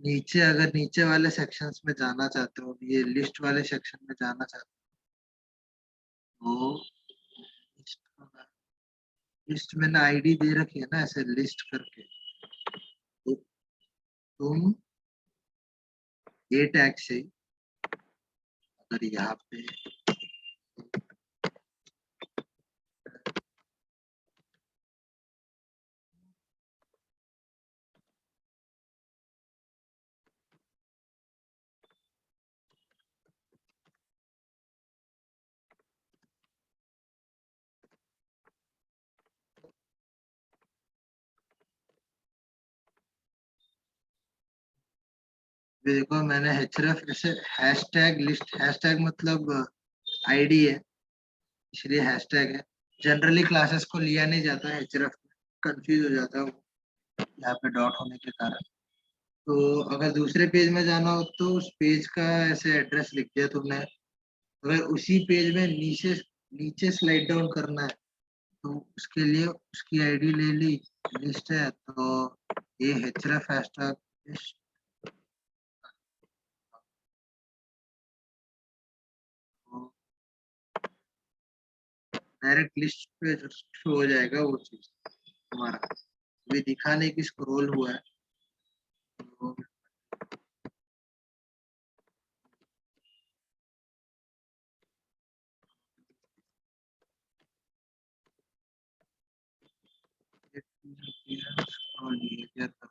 A: नीचे, अगर नीचे वाले सेक्शंस में जाना चाहते हो, ये लिस्ट वाले सेक्शन में जाना चाहते हो, लिस्ट में ना आईडी दे रखी है ना ऐसे लिस्ट करके, तो तुम ए टैग से अगर यहाँ पे देखो, मैंने href जैसे हैशटैग लिस्ट, हैशटैग मतलब आईडी है, इसलिए हैशटैग है। जनरली क्लासेस को लिया नहीं जाता है href में, कंफ्यूज हो जाता है वो यहाँ पे डॉट होने के कारण। तो अगर दूसरे पेज में जाना हो तो उस पेज का ऐसे एड्रेस लिख दिया तुमने। अगर उसी पेज में नीचे नीचे स्लाइड डाउन करना है तो उसके लिए उसकी आईडी ले ली, लिस्ट है तो ये href हैशटैग डायरेक्ट लिस्ट पे शो हो जाएगा वो चीज हमारा। अभी दिखाने की स्क्रॉल हुआ है तो scroll behavior का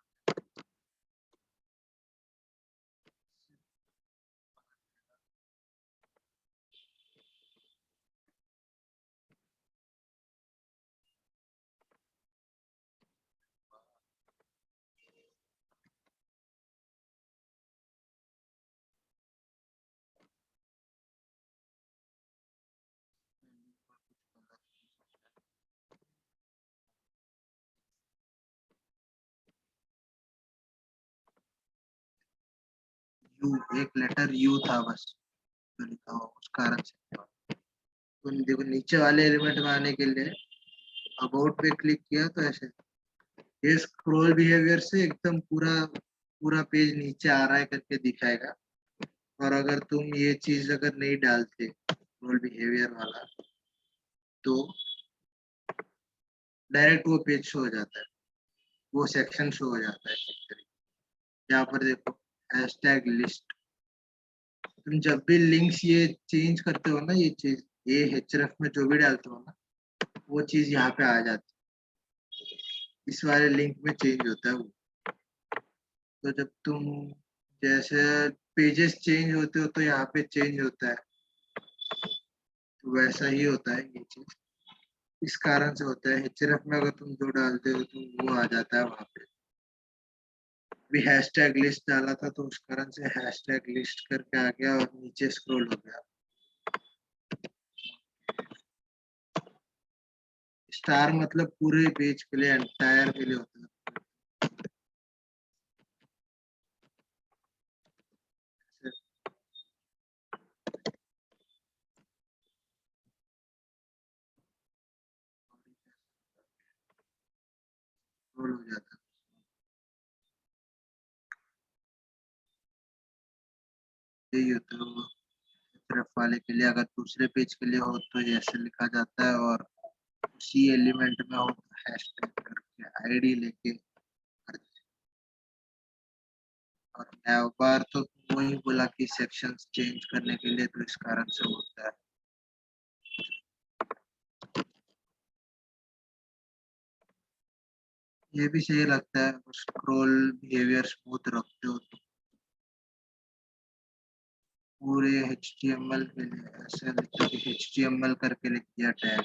A: यू, एक लेटर यू था बस जो लिखा हुआ, उस कारण से। तो देखो नीचे वाले एलिमेंट में आने के लिए अबाउट पे क्लिक किया तो ऐसे ये स्क्रॉल बिहेवियर से एकदम पूरा पूरा पेज नीचे आ रहा है करके दिखाएगा। और अगर तुम ये चीज अगर नहीं डालते स्क्रॉल बिहेवियर वाला, तो डायरेक्ट वो पेज शो हो जाता है, वो सेक्शन शो हो जाता है। यहाँ पर देखो हैशटैग लिस्ट, तुम जब भी लिंक्स ये चेंज करते हो ना, ये चीज ये href में जो भी डालते हो ना, वो चीज यहाँ पे आ जाती इस वाले लिंक में चेंज होता है वो। तो जब तुम जैसे पेजेस चेंज होते हो तो यहाँ पे चेंज होता है, तो वैसा ही होता है ये चीज। इस कारण से होता है href में अगर तुम जो डालते हो तो वो आ जाता है वहां पे। भी हैशटैग लिस्ट डाला था तो उस कारण से हैशटैग लिस्ट करके आ गया और नीचे स्क्रॉल हो गया। स्टार मतलब पूरे पेज के लिए, एंटायर के लिए होता है। स्क्रॉल हो जाता है। यही होता है वो href वाले के लिए। अगर दूसरे पेज के लिए हो तो ये ऐसे लिखा जाता है, और उसी एलिमेंट में हो तो हैशटैग करके आईडी लेके कर दे। और नैव बार तो वही बोला कि सेक्शंस चेंज करने के लिए, तो इस कारण से होता है। ये भी सही लगता है, स्क्रॉल बिहेवियर स्मूथ रखते हो तो। पूरे HTML के लिए ऐसे लिखते कि HTML करके लिख दिया टैग।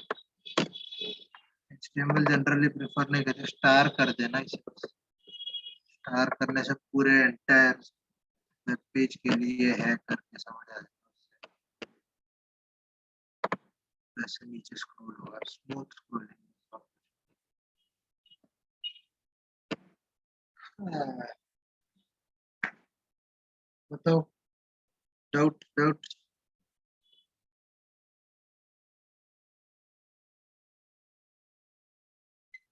A: HTML जनरली प्रेफर नहीं करते, स्टार कर देना इसे। स्टार करने से पूरे एंटायर वेब पेज के लिए है करके समझ आ जाएगा। वैसे नीचे स्क्रॉल होगा, स्मूथ स्क्रॉलिंग। बताओ, डाउट डाउट।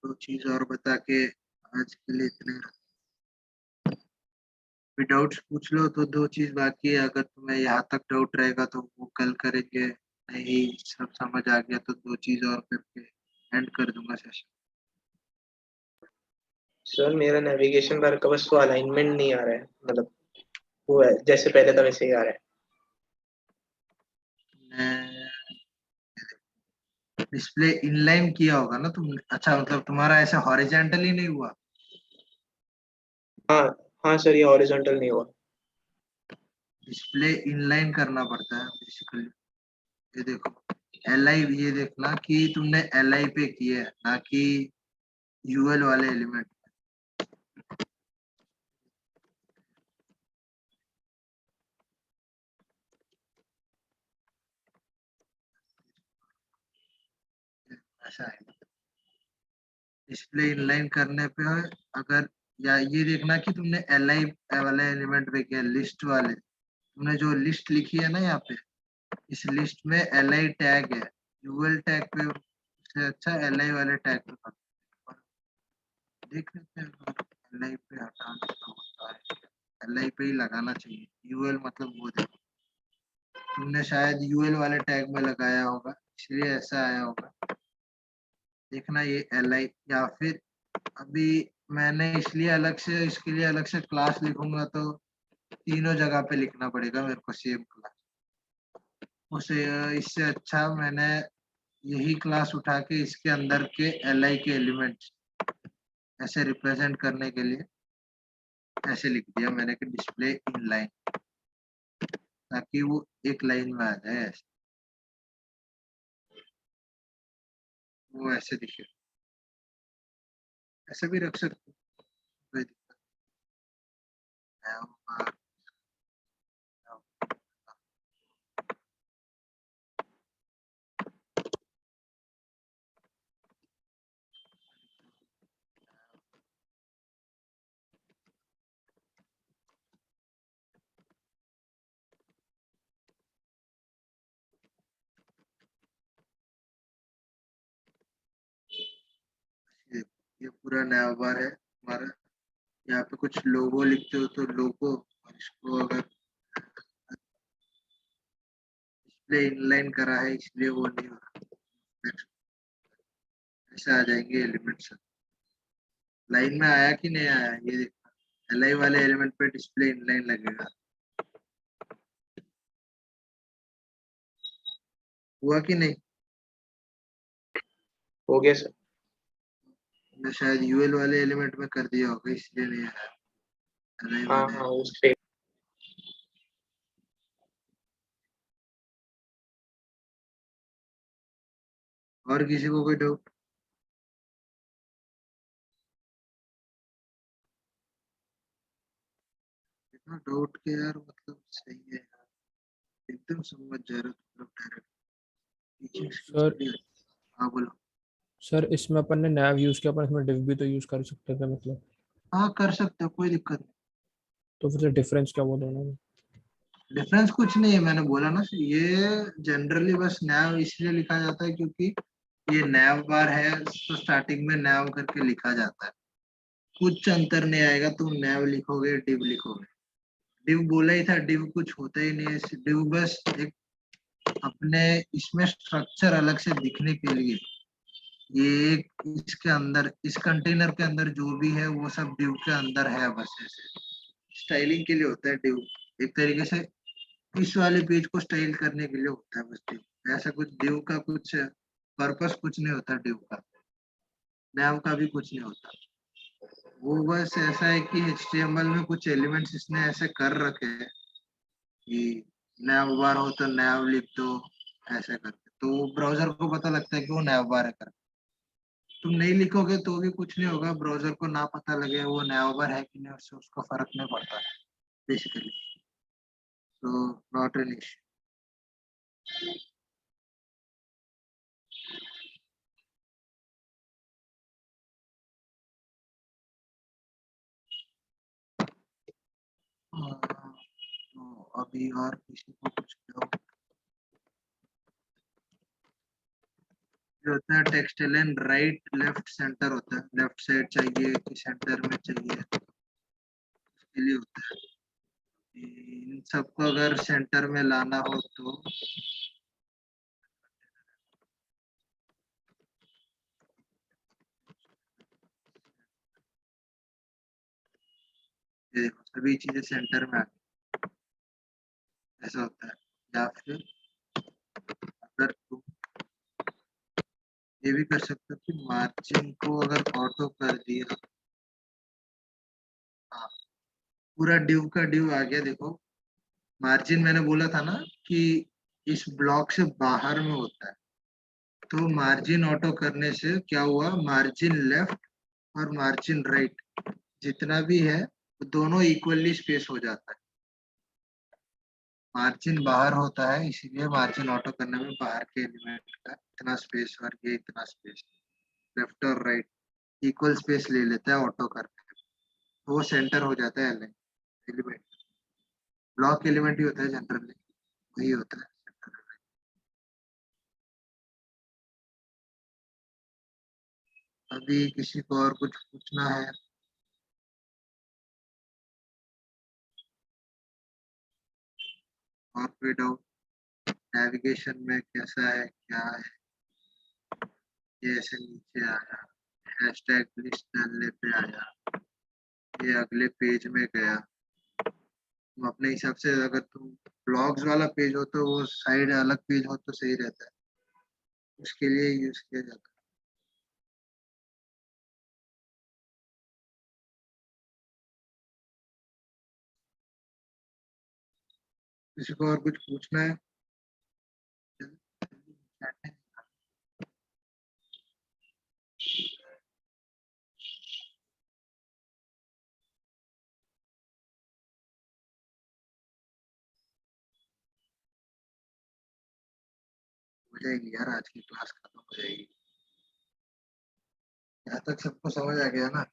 A: दो चीज और बता के आज के लिए इतने। डाउट्स पूछ लो तो दो चीज बाकी है। अगर तुम्हें यहाँ तक डाउट रहेगा तो वो कल करेंगे, नहीं सब समझ आ गया तो दो चीज और करके एंड कर दूंगा सेशन।
F: सर मेरा नेविगेशन बार का बस वो अलाइनमेंट नहीं आ रहा है, मतलब वो है जैसे पहले था वैसे ही आ रहा है।
A: डिस्प्ले इनलाइन किया होगा ना तुमने? अच्छा, मतलब तुम्हारा ऐसा हॉरिजॉन्टली नहीं हुआ?
F: हाँ हाँ सर, ये हॉरिजॉन्टल नहीं हुआ।
A: डिस्प्ले इनलाइन करना पड़ता है बेसिकली। ये देखो LI, ये देखना कि तुमने LI पे किया है ना कि UL वाले एलिमेंट। ऐसा है डिस्प्ले इनलाइन करने पे। अगर या ये देखना कि तुमने LI वाले एलिमेंट पे किया, लिस्ट वाले तुमने जो लिस्ट लिखी है ना यहाँ पे, इस लिस्ट में LI टैग है। UL टैग पे से अच्छा LI वाले टैग पे कर। देख लेते हैं LI पे हटाना तो होता है, LI पे ही लगाना चाहिए। UL मतलब वो देखो, तुमने शायद UL वाले टैग में लगाया होगा इसलिए ऐसा आया होगा। देखना ये LI, या फिर अभी मैंने इसलिए अलग से, इसके लिए अलग से क्लास लिखूंगा तो तीनों जगह पे लिखना पड़ेगा मेरे को सेम क्लास। उसे इससे अच्छा मैंने यही क्लास उठा के इसके अंदर के LI के एलिमेंट्स ऐसे रिप्रेजेंट करने के लिए ऐसे लिख दिया मैंने कि डिस्प्ले इन लाइन, ताकि वो एक लाइन में आ जाए ऐसे, वो ऐसे दिखे। ऐसे भी रख सकते हो, कोई दिक्कत नहीं होगा। ये पूरा नया बार है हमारा। यहाँ पे कुछ लोगो लिखते हो तो लोगो, और इसको अगर डिस्प्ले इनलाइन करा है इसलिए वो नहीं हो रहा। ऐसे आ जाएंगे एलिमेंट्स। लाइन में आया कि नहीं आया ये देखना, LI वाले एलिमेंट पे डिस्प्ले इनलाइन लगेगा। हुआ कि नहीं?
F: हो गया सर।
A: मैं शायद यूएल वाले एलिमेंट में कर दिया होगा इसलिए नहीं आया। अरे
F: हाँ
A: वाले
F: हाँ उस पे
A: और किसी को कोई डाउट? इतना डाउट के यार मतलब सही है यार, एकदम समझ जा रहा मतलब डायरेक्ट टीचिंग स्किल्स
H: सर
A: बढ़िया। हाँ बोलो।
H: सर इसमें अपन ने नैव यूज किया, अपन इसमें डिव भी तो यूज कर सकते थे मतलब।
A: हाँ कर सकते हो, कोई दिक्कत नहीं।
H: तो फिर डिफरेंस क्या वो दोनों में?
A: डिफरेंस कुछ नहीं है, मैंने बोला ना, ये जनरली बस नैव इसलिए लिखा जाता है क्योंकि ये नैव बार है तो स्टार्टिंग में नैव करके लिखा जाता है। कुछ अंतर नहीं आएगा, तुम नैव लिखोगे डिव लिखोगे। डिव बोला ही था, डिव कुछ होता ही नहीं है, डिव बस एक अपने इसमें स्ट्रक्चर अलग से दिखने के लिए, ये एक इसके अंदर इस कंटेनर के अंदर जो भी है वो सब डिव के अंदर है, बस ऐसे स्टाइलिंग के लिए होता है डिव। एक तरीके से इस वाले पेज को स्टाइल करने के लिए होता है बस डिव, ऐसा कुछ डिव का कुछ पर्पस कुछ नहीं होता डिव का, नैव का भी कुछ नहीं होता। वो बस ऐसा है कि HTML में कुछ एलिमेंट्स इसने ऐसे कर रखे हैं कि नैव बार हो तो नैव लिख दो ऐसे करके, तो ब्राउजर को पता लगता है कि वो नैव बार है कर। तुम नहीं लिखोगे तो भी कुछ नहीं होगा, ब्राउजर को ना पता लगे वो नैव बार है कि नहीं, उससे उसको फर्क नहीं पड़ता बेसिकली। तो नॉट एन इश्यू। तो अभी और किसी को कुछ डाउट? जो होता है text alien right left centre होता है, लेफ्ट साइड चाहिए कि सेंटर में चाहिए, उसके लिए होता है। इन सबको अगर सेंटर में लाना हो तो ये देखो सभी चीजें सेंटर में आ गई, ऐसा होता है। या फिर अगर तुम ये भी कर सकते हो कि मार्जिन को अगर ऑटो कर दिया, हाँ पूरा डिव का डिव आ गया देखो। मार्जिन मैंने बोला था ना कि इस ब्लॉक से बाहर में होता है, तो मार्जिन ऑटो करने से क्या हुआ, मार्जिन लेफ्ट और मार्जिन राइट जितना भी है वो दोनों इक्वली स्पेस हो जाता है। मार्जिन बाहर होता है इसीलिए मार्जिन ऑटो करने में बाहर के एलिमेंट का इतना स्पेस और ये इतना स्पेस, लेफ्ट और राइट इक्वल स्पेस ले लेता है ऑटो करने में, तो वो सेंटर हो जाता है एलिमेंट। ब्लॉक एलिमेंट ही होता है जनरली, वही होता है center। अभी किसी को और कुछ पूछना है? और कोई डाउट? नेविगेशन में कैसा है क्या है? ये ऐसे नीचे आया, हैशटैग लिस्ट डालने पे आया, ये अगले पेज में गया। तुम अपने हिसाब से, अगर तुम ब्लॉग्स वाला पेज हो तो वो साइड अलग पेज हो तो सही रहता है, उसके लिए यूज किया जाता है। किसी को और कुछ पूछना है? हो जाएगी यार, आज की क्लास खत्म हो जाएगी। यहाँ तक सबको समझ आ गया ना?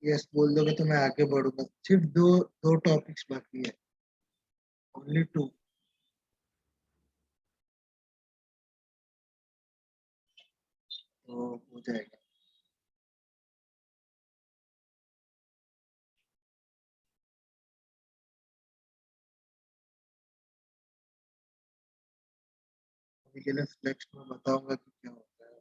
A: यस बोल दोगे तो मैं आगे बढ़ूंगा। सिर्फ दो दो टॉपिक्स बाकी है, ओनली टू। तो हो जाएगा। अभी के लिए नेक्स्ट में बताऊंगा कि क्या होता है।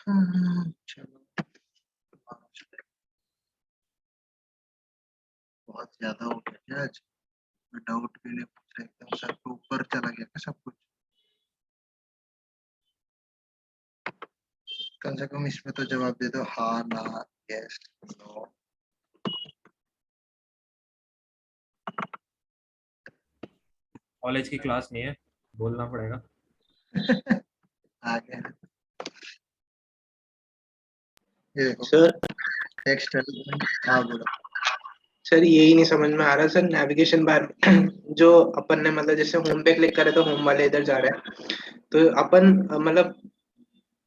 A: चलो बहुत ज्यादा हो गया क्या आज? डाउट भी नहीं पूछ रहे, एकदम सर के ऊपर चला गया क्या सब कुछ? कम से कम इसमें तो जवाब दे दो, हाँ ना यस नो।
I: कॉलेज की क्लास नहीं है, बोलना पड़ेगा।
A: आगे ये देखो
F: सर
A: टेक्स्ट। हाँ बोलो।
F: सर यही नहीं समझ में आ रहा सर, नेविगेशन बार जो अपन ने मतलब जैसे होम पे क्लिक करे तो होम वाले इधर जा रहे हैं, तो अपन मतलब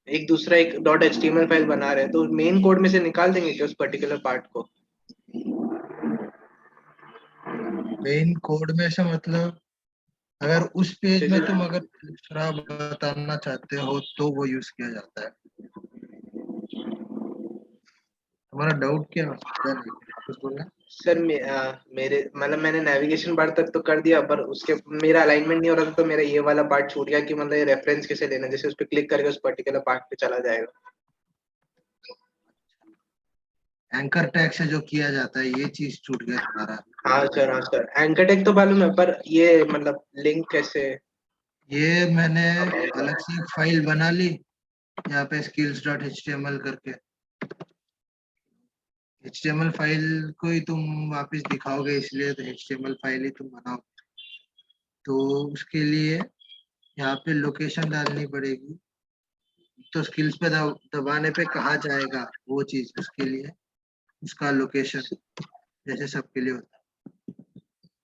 F: एक दूसरा एक डॉट एचटीएमएल फाइल बना रहे हैं, तो मेन कोड में से निकाल देंगे क्या उस पर्टिकुलर पार्ट को?
A: मेन कोड में से मतलब अगर उस पेज में
F: जैसे
A: तुम अगर दूसरा बताना चाहते हो तो वो यूज किया जाता है। तुम्हारा डाउट क्या है? कुछ बोलना।
F: सर मेरे मतलब मैंने नेविगेशन बार तक तो कर दिया, पर उसके मेरा अलाइनमेंट नहीं हो रहा था, तो मेरा ये वाला पार्ट छूट गया कि मतलब ये रेफरेंस कैसे लेना, जैसे उस पर क्लिक करके उस पर्टिकुलर पार्ट पे चला जाएगा।
A: एंकर टैग से जो किया जाता है ये चीज छूट गया तुम्हारा।
F: हाँ सर एंकर टैग तो मालूम है, पर ये मतलब लिंक कैसे?
A: ये मैंने अलग से एक फाइल बना ली यहाँ पे skills.html करके। HTML फाइल को ही तुम वापस दिखाओगे, इसलिए तो HTML फाइल ही तुम बनाओ। तो उसके लिए यहाँ पे लोकेशन डालनी पड़ेगी, तो स्किल्स पे दबाने पे कहाँ जाएगा वो चीज, उसके लिए उसका लोकेशन जैसे सबके लिए होता है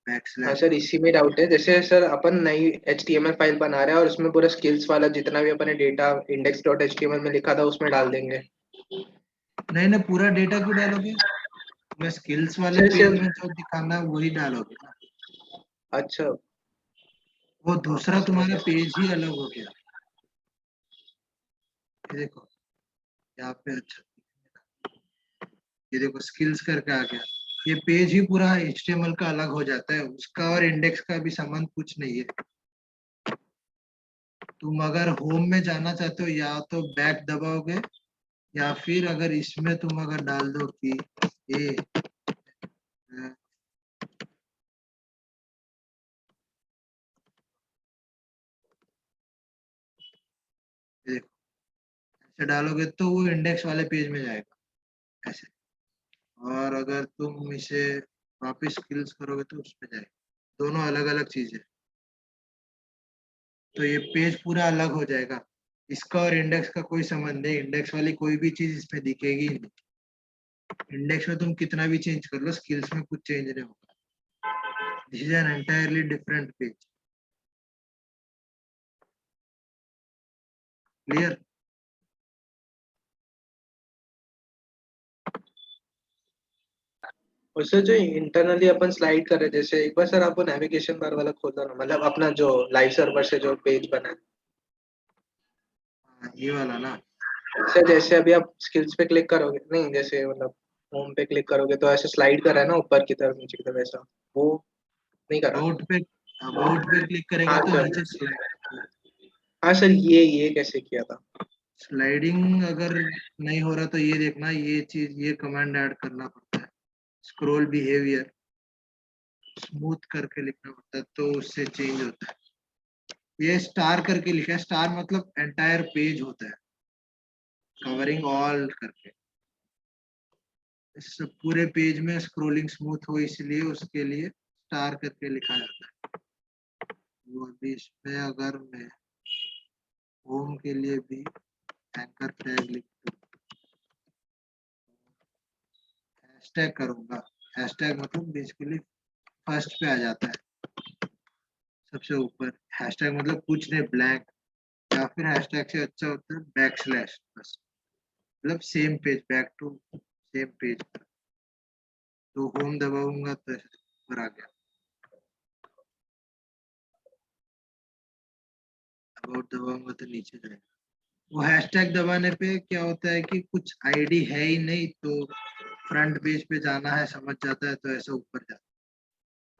F: हाँ
A: बैकस्लैश।
F: सर इसी में डाउट है, जैसे सर अपन नई HTML फाइल बना रहे हैं और उसमें पूरा स्किल्स वाला जितना भी अपन डेटा index.html में लिखा था उसमें डाल देंगे।
A: नहीं नहीं, पूरा डेटा क्यों डालोगे? मैं स्किल्स वाले
F: सर
A: पेज
F: सिर्फ
A: में जो दिखाना है वही डालोगे ना।
F: अच्छा।
A: वो दूसरा
F: समझ
A: तुम्हारा
F: गया।
A: पेज ही अलग हो गया। ये देखो यहाँ पे, अच्छा ये देखो स्किल्स करके आ गया। ये पेज ही पूरा HTML का अलग हो जाता है, उसका और इंडेक्स का भी संबंध कुछ नहीं है। तुम अगर होम में जाना चाहते हो या तो बैक दबाओगे, या फिर अगर इसमें तुम अगर डाल दो कि ये देखो ऐसे डालोगे तो वो इंडेक्स वाले पेज में जाएगा ऐसे। और अगर तुम इसे वापस स्किल्स करोगे तो उस पे जाएगा। दोनों अलग अलग चीज है, तो ये पेज पूरा अलग हो जाएगा। इसका और इंडेक्स का कोई संबंध नहीं, इंडेक्स वाली कोई भी चीज इसमें दिखेगी ही नहीं। इंडेक्स में तुम कितना भी चेंज कर लो, स्किल्स में कुछ चेंज नहीं होगा। This is an entirely different page. Clear?
F: उससे जो इंटरनली अपन स्लाइड कर रहे हैं, जैसे एक बार सर आपको नेविगेशन बार वाला खोलना ना, मतलब अपना जो लाइव सर्वर से जो पेज बना है
A: ये वाला ना।
F: सर, जैसे अभी आप स्किल्स पे क्लिक करोगे नहीं, जैसे मतलब होम पे क्लिक करोगे तो ऐसे स्लाइड कर रहा है ना ऊपर की तरफ नीचे की तरफ, ऐसा वो नहीं कर रहा।
A: अबाउट पे क्लिक करेगा
F: हाँ
A: तो
F: सर।
A: नीचे स्लाइड।
F: हाँ सर ये कैसे किया था?
A: स्लाइडिंग अगर नहीं हो रहा तो ये देखना, ये चीज ये कमांड ऐड करना पड़ता है। स्क्रॉल बिहेवियर स्मूथ करके लिखना पड़ता है, तो उससे चेंज होता है। ये स्टार करके लिखा है, स्टार मतलब एंटायर पेज होता है, कवरिंग ऑल करके। इस पूरे पेज में स्क्रॉलिंग स्मूथ हो इसलिए उसके लिए स्टार करके लिखा जाता है। वो अभी इसमें अगर मैं होम के लिए भी एंकर टैग लिख दूं, हैशटैग करूंगा। हैशटैग मतलब बेसिकली फर्स्ट पे आ जाता है, सबसे ऊपर। हैशटैग मतलब कुछ नहीं, ब्लैंक। या फिर हैशटैग से अच्छा होता है बैकस्लैश, बस मतलब same page, back to same page. तो होम दबाऊंगा तो ऐसे ऊपर आ गया, अबाउट दबाऊंगा तो नीचे जाएगा। वो हैशटैग दबाने पे क्या होता है कि कुछ आईडी है ही नहीं, तो फ्रंट पेज पे जाना है समझ जाता है, तो ऐसे ऊपर जाता है।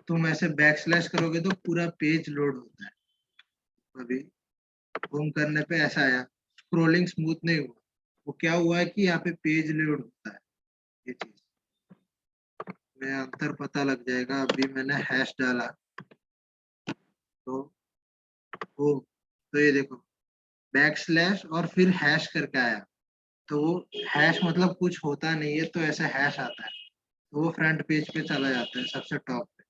A: तुम ऐसे बैकस्लैश करोगे तो पूरा पेज लोड होता है। अभी होम करने पे ऐसा आया, स्क्रोलिंग स्मूथ नहीं हुआ, वो क्या हुआ है कि यहाँ पे पेज लोड होता है, ये चीज में अंतर पता लग जाएगा। अभी मैंने हैश डाला तो वो, तो ये देखो बैक स्लैश और फिर हैश करके आया, तो वो हैश मतलब कुछ होता नहीं है तो ऐसा हैश आता है, तो वो फ्रंट पेज पे चला जाता है सबसे टॉप पे।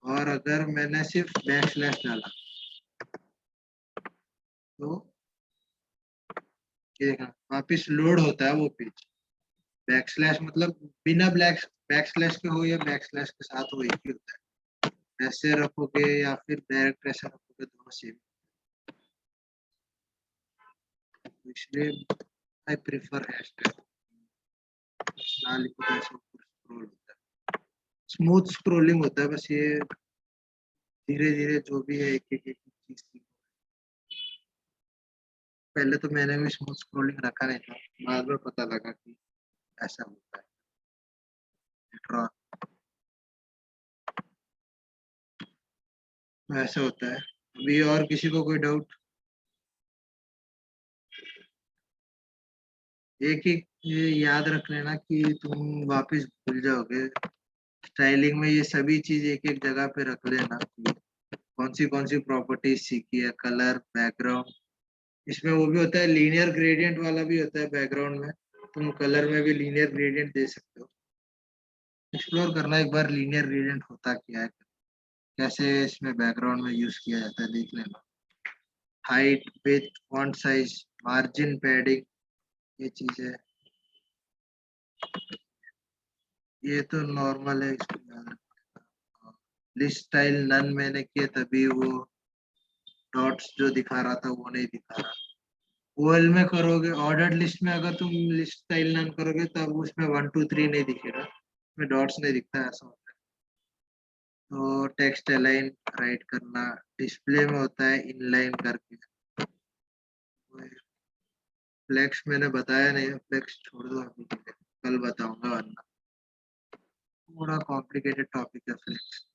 A: और अगर मैंने सिर्फ बैक स्लैश डाला तो ये देखना वापिस लोड होता है वो पेज। बैक स्लैश मतलब बिना बैक स्लैश के हो या बैक स्लैश के साथ हो, एक ही होता है। ऐसे रखोगे या फिर डायरेक्ट ऐसे रखोगे, दोनों सेम। इसलिए आई प्रेफर हैशटैग। ना लिखो तो ऐसे ऊपर स्क्रॉल होता है, स्मूथ स्क्रॉलिंग होता है। बस ये धीरे धीरे जो भी है एक एक एक चीज सीखो। पहले तो मैंने भी स्मूथ स्क्रॉलिंग रखा नहीं था, बाद में पता लगा कि ऐसा होता है। ड्रॉ ऐसा होता है। अभी और किसी को कोई डाउट? एक एक ये याद रख लेना कि तुम वापस भूल जाओगे। स्टाइलिंग में ये सभी चीज एक एक जगह पे रख लेना कि कौन सी प्रॉपर्टीज सीखी है। कलर, बैकग्राउंड, इसमें वो भी होता है लीनियर ग्रेडियंट वाला भी होता है बैकग्राउंड में। तुम कलर में भी लीनियर ग्रेडियंट दे सकते हो। एक्सप्लोर करना एक बार लीनियर ग्रेडियंट होता क्या है, कैसे इसमें बैकग्राउंड में यूज किया जाता है, देख लेना। Height, width, font size, margin, padding, ये चीजें ये तो नॉर्मल है, इसको याद रखना। लिस्ट स्टाइल नन मैंने किया तभी वो डॉट्स जो दिखा रहा था वो नहीं दिखा रहा। ओएल में करोगे, ऑर्डर्ड लिस्ट में अगर तुम लिस्ट स्टाइल नन करोगे तब उसमें 1 2 3 नहीं दिखेगा, उसमें डॉट्स नहीं दिखता, ऐसा होता है। तो टेक्स्ट अलाइन राइट करना, डिस्प्ले में होता है इनलाइन करके। फ्लेक्स मैंने बताया नहीं है, फ्लेक्स छोड़ दो अभी के लिए, कल बताऊंगा, वरना थोड़ा कॉम्प्लिकेटेड टॉपिक है फ्लेक्स।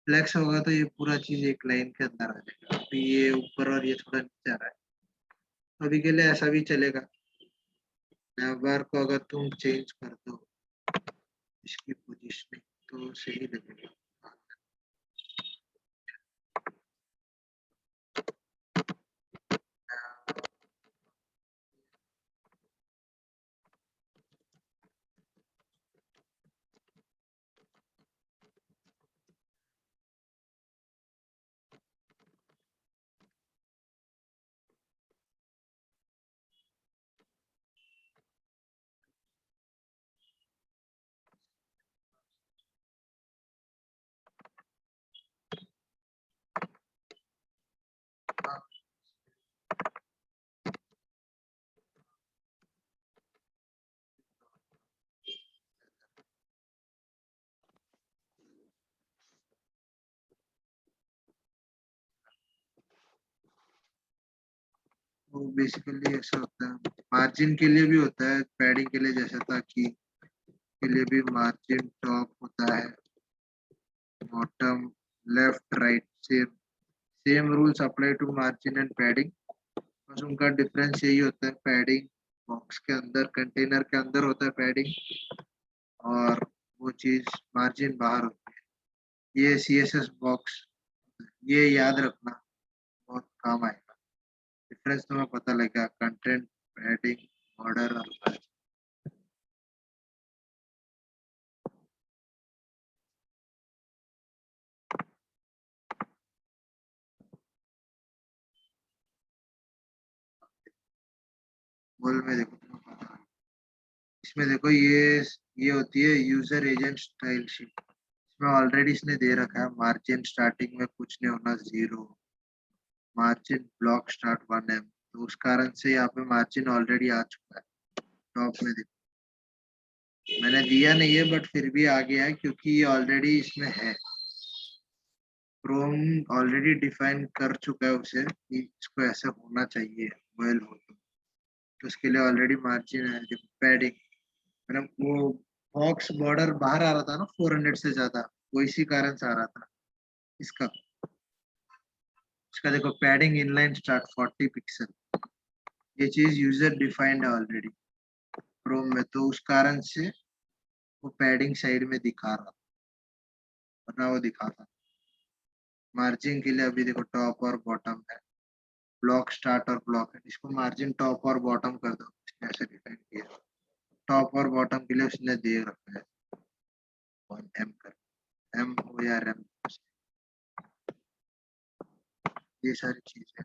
A: फ्लेक्स होगा तो ये पूरा चीज एक लाइन के अंदर आ जाएगा। अभी ये ऊपर और ये थोड़ा नीचे आ रहा है, अभी के लिए ऐसा भी चलेगा। नैवर को अगर तुम चेंज कर दो इसकी पोजीशनिंग तो सही लगेगा। वो बेसिकली ऐसा होता है, मार्जिन के लिए भी होता है, पैडिंग के लिए जैसा था कि के लिए भी मार्जिन टॉप होता है, bottom, left, right, same rules apply to margin and padding. बस उनका डिफरेंस यही होता है, पैडिंग बॉक्स के अंदर, कंटेनर के अंदर होता है पैडिंग, और वो चीज मार्जिन बाहर होती है। ये CSS बॉक्स, ये याद रखना, बहुत काम आएगा। डिफरेंस तुम्हें पता लगेगा, कंटेंट, पैडिंग, बॉर्डर और मार्जिन। बोल में देखो तुम्हें पता लगेगा। इसमें देखो ये होती है यूजर एजेंट स्टाइल शीट। इसमें ऑलरेडी इसने दे रखा है मार्जिन स्टार्टिंग में कुछ नहीं होना, 0, मार्जिन ब्लॉक स्टार्ट 1M, तो उस कारण से यहाँ पे मार्जिन ऑलरेडी आ चुका है। टॉप में देखो मैंने दिया नहीं है बट फिर भी आ गया है क्योंकि ये ऑलरेडी इसमें है। क्रोम ऑलरेडी डिफाइन कर चुका है उसे कि इसको ऐसा होना चाहिए, वेल हो तो उसके लिए ऑलरेडी मार्जिन है। देखो पैडिंग, मैंने वो बॉक्स बॉर्डर बाहर आ रहा था ना 400 से ज्यादा, वो इसी कारण से आ रहा था। इसका इसका देखो पैडिंग इनलाइन स्टार्ट 40 पिक्सल, ये चीज यूजर डिफाइंड है ऑलरेडी क्रोम में, तो उस कारण से वो पैडिंग साइड में दिखा रहा, वरना वो दिखाता। मार्जिन के लिए अभी देखो टॉप और बॉटम है, ब्लॉक स्टार्ट और ब्लॉक है, इसको मार्जिन टॉप और बॉटम कर दो, इसने ऐसे डिफाइन किया। टॉप और बॉटम के लिए उसने दे रखा है एम कर, एम हो या एम, ये सारी चीजें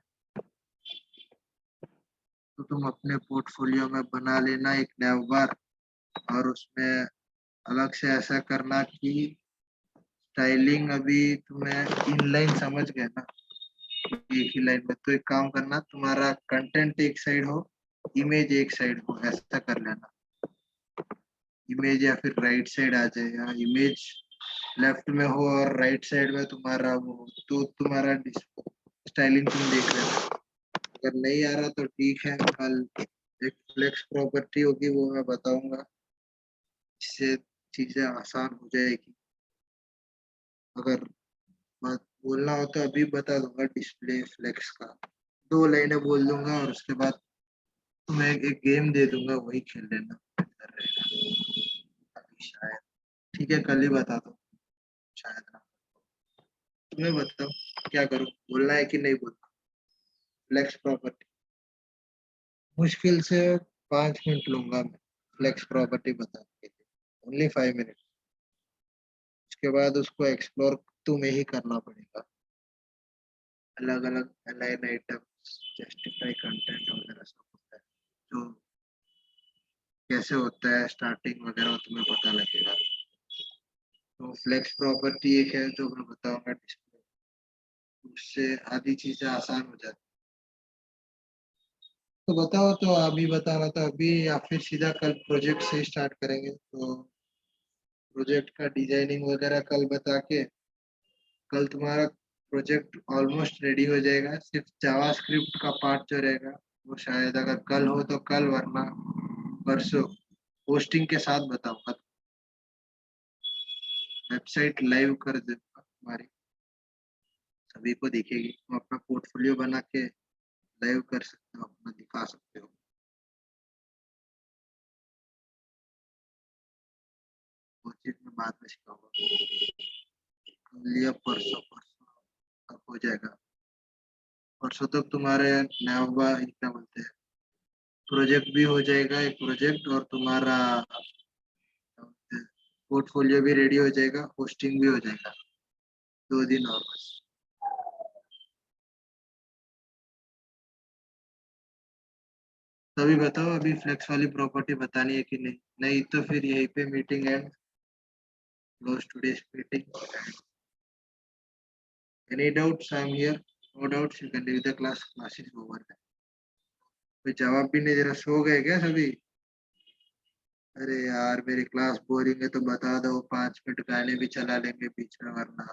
A: तो तुम अपने पोर्टफोलियो में बना लेना एक नैव बार, और उसमें अलग से ऐसा करना कि स्टाइलिंग अभी तुम्हें इनलाइन समझ गए ना, एक ही लाइन में, तो एक काम करना, तुम्हारा कंटेंट एक साइड हो, इमेज एक साइड हो, ऐसा कर लेना। इमेज या फिर राइट साइड आ जाए, या इमेज लेफ्ट में हो और राइट साइड में तुम्हारा वो हो, तो तुम्हारा स्टाइलिंग तुम देख लेना। अगर नहीं आ रहा तो ठीक है, कल एक फ्लेक्स प्रॉपर्टी होगी वो मैं बताऊंगा, इससे चीजें आसान हो जाएगी। अगर बात बोलना हो तो अभी बता दूंगा, डिस्प्ले फ्लेक्स का 2 लाइनें बोल दूंगा, और उसके बाद तुम्हें एक गेम दे दूंगा, वही खेल लेना, बेहतर रहेगा अभी शायद। ठीक है, कल ही बता दो शायद ना। तुम्हें बताओ क्या करूं, बोलना है कि नहीं बोलना? फ्लेक्स प्रॉपर्टी मुश्किल से 5 मिनट लूंगा मैं फ्लेक्स प्रॉपर्टी बताने के लिए, ओनली 5 मिनट। उसके बाद उसको एक्सप्लोर तुम्हें ही करना पड़ेगा, अलग अलग अलाइन आइटम्स, जस्टिफाई कंटेंट वगैरह सब होता है, जो कैसे होता है स्टार्टिंग वगैरह तुम्हें पता लगेगा। तो फ्लेक्स प्रॉपर्टी एक है जो मैं बताऊंगा डिस्प्ले, उससे आधी चीजें आसान हो जाती। तो बताओ, तो अभी बताना था अभी या फिर सीधा कल प्रोजेक्ट से स्टार्ट करेंगे? तो प्रोजेक्ट का डिजाइनिंग वगैरह कल बता के, कल तुम्हारा प्रोजेक्ट ऑलमोस्ट रेडी हो जाएगा, सिर्फ जावास्क्रिप्ट का पार्ट जो रहेगा वो शायद अगर कल हो तो कल, वरना परसों होस्टिंग के साथ बताऊंगा। वेबसाइट लाइव कर दूंगा हमारी, सभी को दिखेगी, तुम अपना पोर्टफोलियो बना के लाइव कर सकते हो, अपना दिखा सकते हो। वो चीज मैं बाद में सिखाऊंगा, कल या परसों, परसों तक हो जाएगा। परसों तक तुम्हारे नया क्या बोलते हैं, प्रोजेक्ट भी हो जाएगा एक प्रोजेक्ट, और तुम्हारा पोर्टफोलियो भी रेडी हो जाएगा, होस्टिंग भी हो जाएगा। 2 दिन और बस। तभी बताओ, अभी फ्लेक्स वाली प्रॉपर्टी बतानी है कि नहीं? नहीं तो फिर यहीं पे meeting and, close today's meeting. Any doubts? I'm here. No doubts. You can leave the class. Class is over. कोई जवाब भी नहीं दे रहा, सो गए क्या सभी? अरे यार, मेरी क्लास बोरिंग है तो बता दो, 5 मिनट गाने भी चला लेंगे बीच में, वरना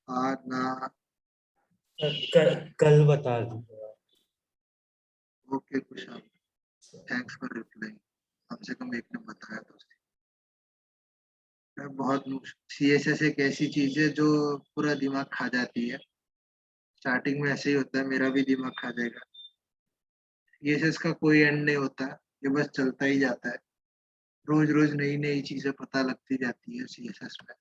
A: आज ना।
B: कल बता दूंगा।
A: Okay Kushal, thanks for reply, कम से कम एक ने बताया तो सही। बहुत सीएसएस एक ऐसी चीज है जो पूरा दिमाग खा जाती है, स्टार्टिंग में ऐसे ही होता है, मेरा भी दिमाग खा जाएगा। सीएसएस का कोई एंड नहीं होता, ये बस चलता ही जाता है, रोज रोज नई नई चीजें पता लगती जाती है सीएसएस में।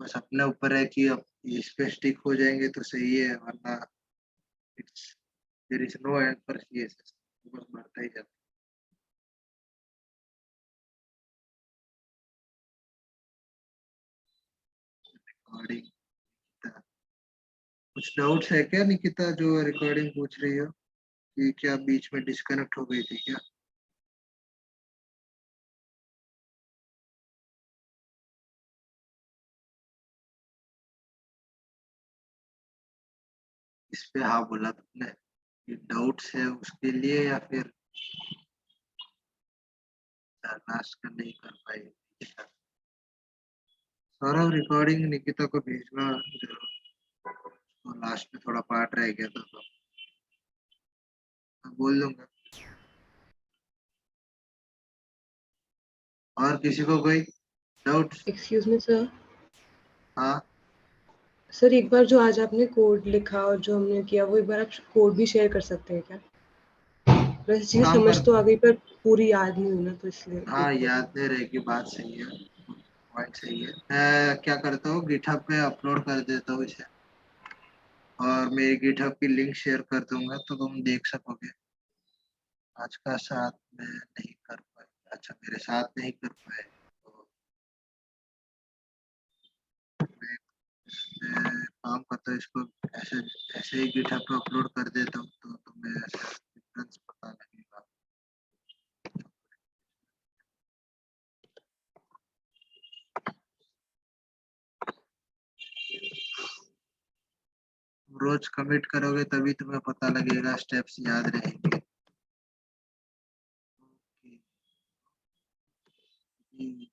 A: बस अपने ऊपर है कि अब इस पे स्टिक हो जाएंगे तो सही है, वरना it's there is no end for CSS, बस बढ़ता ही जाता है। रिकॉर्डिंग, कुछ डाउट्स है क्या निकिता, जो रिकॉर्डिंग पूछ रही हो, कि क्या बीच में डिस्कनेक्ट हो गई थी क्या? इस पे हाँ बोला तुमने, डाउट्स है उसके लिए, या फिर लास्ट का नहीं कर पाए? सौरभ, रिकॉर्डिंग निकिता को भेजना जरूर, तो लास्ट में थोड़ा पार्ट रह गया था तो मैं बोल दूंगा। और किसी को कोई डाउट?
J: Excuse me, sir.
A: हाँ
J: सर एक बार जो आज आपने कोड लिखा और जो हमने किया वो एक बार आप कोड भी शेयर कर सकते हैं क्या? वैसे चीजें
A: काम
J: समझ तो
A: करते
J: आ
A: हैं।
J: गई पर पूरी याद नहीं हुई ना, तो इसलिए
A: हाँ
J: एक बार।
A: याद नहीं रहेगी, बात सही है, पॉइंट सही है। मैं क्या करता हूँ, गिटहब पे अपलोड कर देता हूँ इसे, और मेरी गिटहब की लिंक शेयर कर दूंगा तो तुम देख सकोगे। आज का साथ में नहीं कर पाए, अच्छा मेरे साथ नहीं कर पाए तो मैं काम करता हूँ, इसको ऐसे ऐसे ही गिटहब पे अपलोड कर देता हूँ तो तुम्हें ऐसा डिफरेंस पता लगेगा। रोज कमिट करोगे तभी तुम्हें पता लगेगा, स्टेप्स याद रहेंगे। Okay.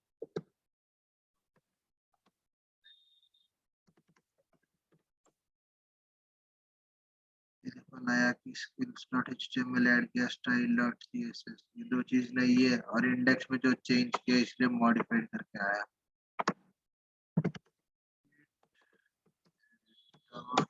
A: ये देखो नया की स्किल्स डॉट एचटीएमएल ऐड किया, स्टाइल डॉट सीएसएस, ये दो चीज नहीं है, और इंडेक्स में जो चेंज किया इसलिए मॉडिफाइड करके आया। तो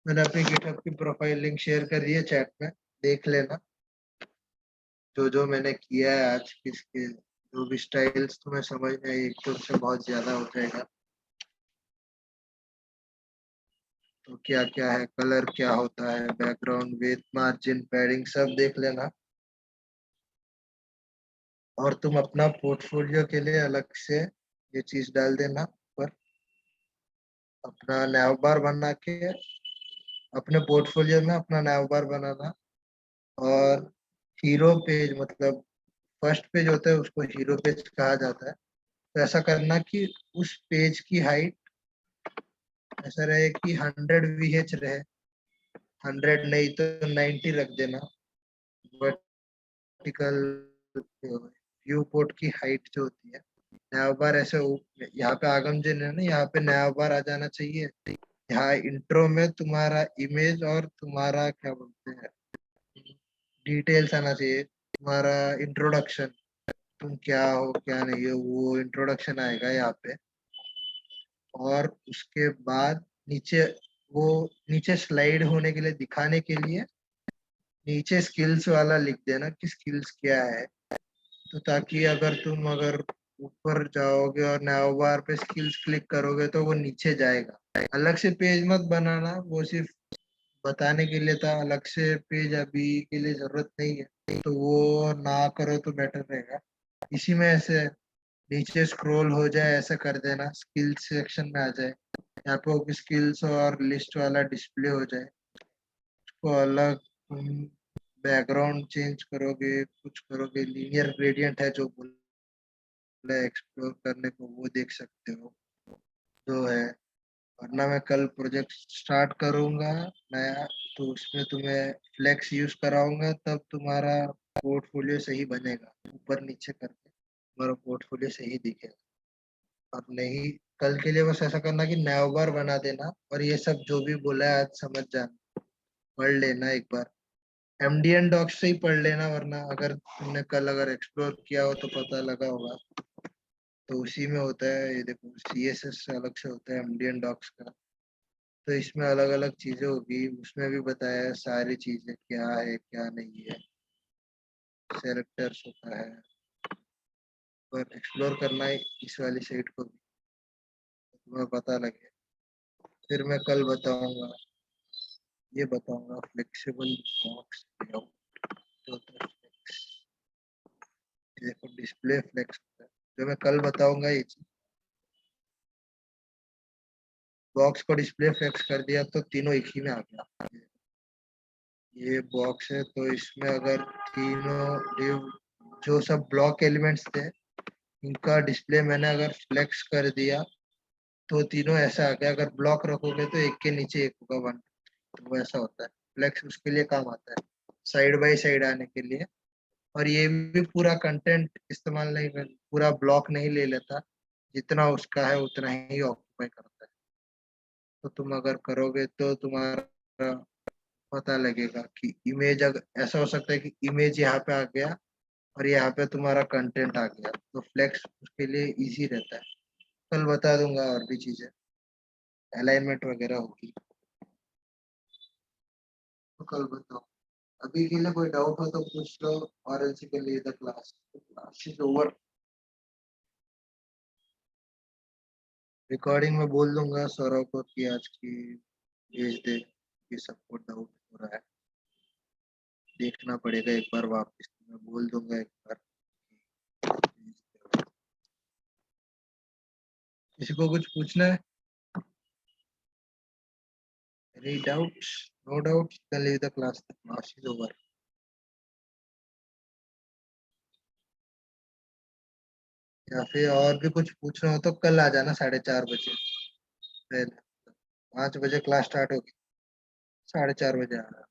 A: मैंने अपनी गिटहब की प्रोफाइल लिंक शेयर कर दी है चैट में, देख लेना जो जो मैंने किया है आज किसके, जो भी स्टाइल्स तुम्हें समझ में आई एकदम से बहुत ज्यादा हो जाएगा। तो क्या क्या है, कलर क्या होता है, बैकग्राउंड विथ मार्जिन पैडिंग सब देख लेना। और तुम अपना पोर्टफोलियो के लिए अलग से ये चीज डाल देना, पर अपना नैव बार बना के अपने पोर्टफोलियो में अपना नैव बार बनाना। और हीरो पेज मतलब फर्स्ट पेज होता है उसको हीरो पेज कहा जाता है। तो ऐसा करना कि उस पेज की हाइट ऐसा रहे कि 100 VH रहे, 100 नहीं तो 90 रख देना। वर्टिकल व्यू पोर्ट की हाइट जो होती है, नया बार ऐसे यहाँ पे आगम जिन है ना, यहाँ पे नया बार आ जाना चाहिए। यहाँ इंट्रो में तुम्हारा इमेज और तुम्हारा क्या बोलते हैं डिटेल्स आना चाहिए, तुम्हारा इंट्रोडक्शन, तुम क्या हो क्या नहीं हो वो इंट्रोडक्शन आएगा यहाँ पे। और उसके बाद नीचे वो नीचे स्लाइड होने के लिए दिखाने के लिए नीचे स्किल्स वाला लिख देना कि स्किल्स क्या है। तो ताकि अगर ऊपर जाओगे और नैव बार पे स्किल्स क्लिक करोगे तो वो नीचे जाएगा। अलग से पेज मत बनाना, वो सिर्फ बताने के लिए था, अलग से पेज अभी के लिए जरूरत नहीं है, तो वो ना करो तो बेटर रहेगा। इसी में ऐसे नीचे स्क्रॉल हो जाए ऐसा कर देना, स्किल्स सेक्शन में आ जाए, यहाँ पे स्किल्स और लिस्ट वाला डिस्प्ले हो जाए। उसको अलग बैकग्राउंड चेंज करोगे, कुछ करोगे, लीनियर ग्रेडियंट है जो बोला एक्सप्लोर करने को वो देख सकते हो जो है। वरना मैं कल प्रोजेक्ट स्टार्ट करूंगा नया, तो उसमें तुम्हें फ्लेक्स यूज कराऊंगा, तब तुम्हारा पोर्टफोलियो सही बनेगा, ऊपर नीचे करके तुम्हारा पोर्टफोलियो सही दिखेगा। और नहीं, कल के लिए बस ऐसा करना कि नया बार बना देना, और ये सब जो भी बोला है आज समझ जाना, पढ़ लेना एक बार, एमडीएन डॉक्स से ही पढ़ लेना, वरना अगर तुमने कल अगर एक्सप्लोर किया हो तो पता लगा होगा। तो उसी में होता है, ये देखो सीएसएस अलग से होता है एमडीएन डॉक्स का, तो इसमें अलग अलग चीजें होगी, उसमें भी बताया है सारी चीजें क्या है क्या नहीं है, कैरेक्टर्स होता है, पर एक्सप्लोर करना है इस वाली साइट को भी, तो तुम्हें पता लगे। फिर मैं कल बताऊंगा, ये बताऊंगा फ्लेक्सिबल बॉक्स लेआउट जो होता है flex। ये देखो डिस्प्ले फ्लेक्स होता है, जो मैं कल बताऊंगा ये चीज। बॉक्स को डिस्प्ले फ्लेक्स कर दिया तो तीनों एक ही में आ गया। ये बॉक्स है तो इसमें अगर तीनों div जो सब ब्लॉक एलिमेंट्स थे इनका डिस्प्ले मैंने अगर फ्लेक्स कर दिया तो तीनों ऐसा आ गया। अगर ब्लॉक रखोगे तो एक के नीचे एक होगा, वन, तो वो ऐसा होता है। फ्लेक्स उसके लिए काम आता है, साइड बाय साइड आने के लिए। और ये भी पूरा कंटेंट इस्तेमाल नहीं कर, पूरा ब्लॉक नहीं ले लेता, जितना उसका है उतना ही ऑक्यूपाई करता है। तो तुम अगर करोगे तो तुम्हारा पता लगेगा कि इमेज, अगर ऐसा हो सकता है कि इमेज यहाँ पे आ गया और यहाँ पे तुम्हारा कंटेंट आ गया, तो फ्लेक्स उसके लिए इजी रहता है। कल बता दूंगा और भी चीजें, अलाइनमेंट वगैरह होगी तो कल बताओ। अभी के लिए कोई डाउट हो तो पूछ लो, और एल्स के लिए the class is over. Recording में बोल दूंगा सौरभ को कि आज की भेज दे, कि सबको डाउट हो रहा है। देखना पड़ेगा एक बार वापस, मैं बोल दूंगा एक बार। किसी को कुछ पूछना है? Any doubts? No doubts? Then leave the class. The class is over. या फिर और भी कुछ पूछना हो तो कल आ जाना 4:30 बजे। पहले 5 बजे क्लास स्टार्ट होगी, 4:30 बजे आना।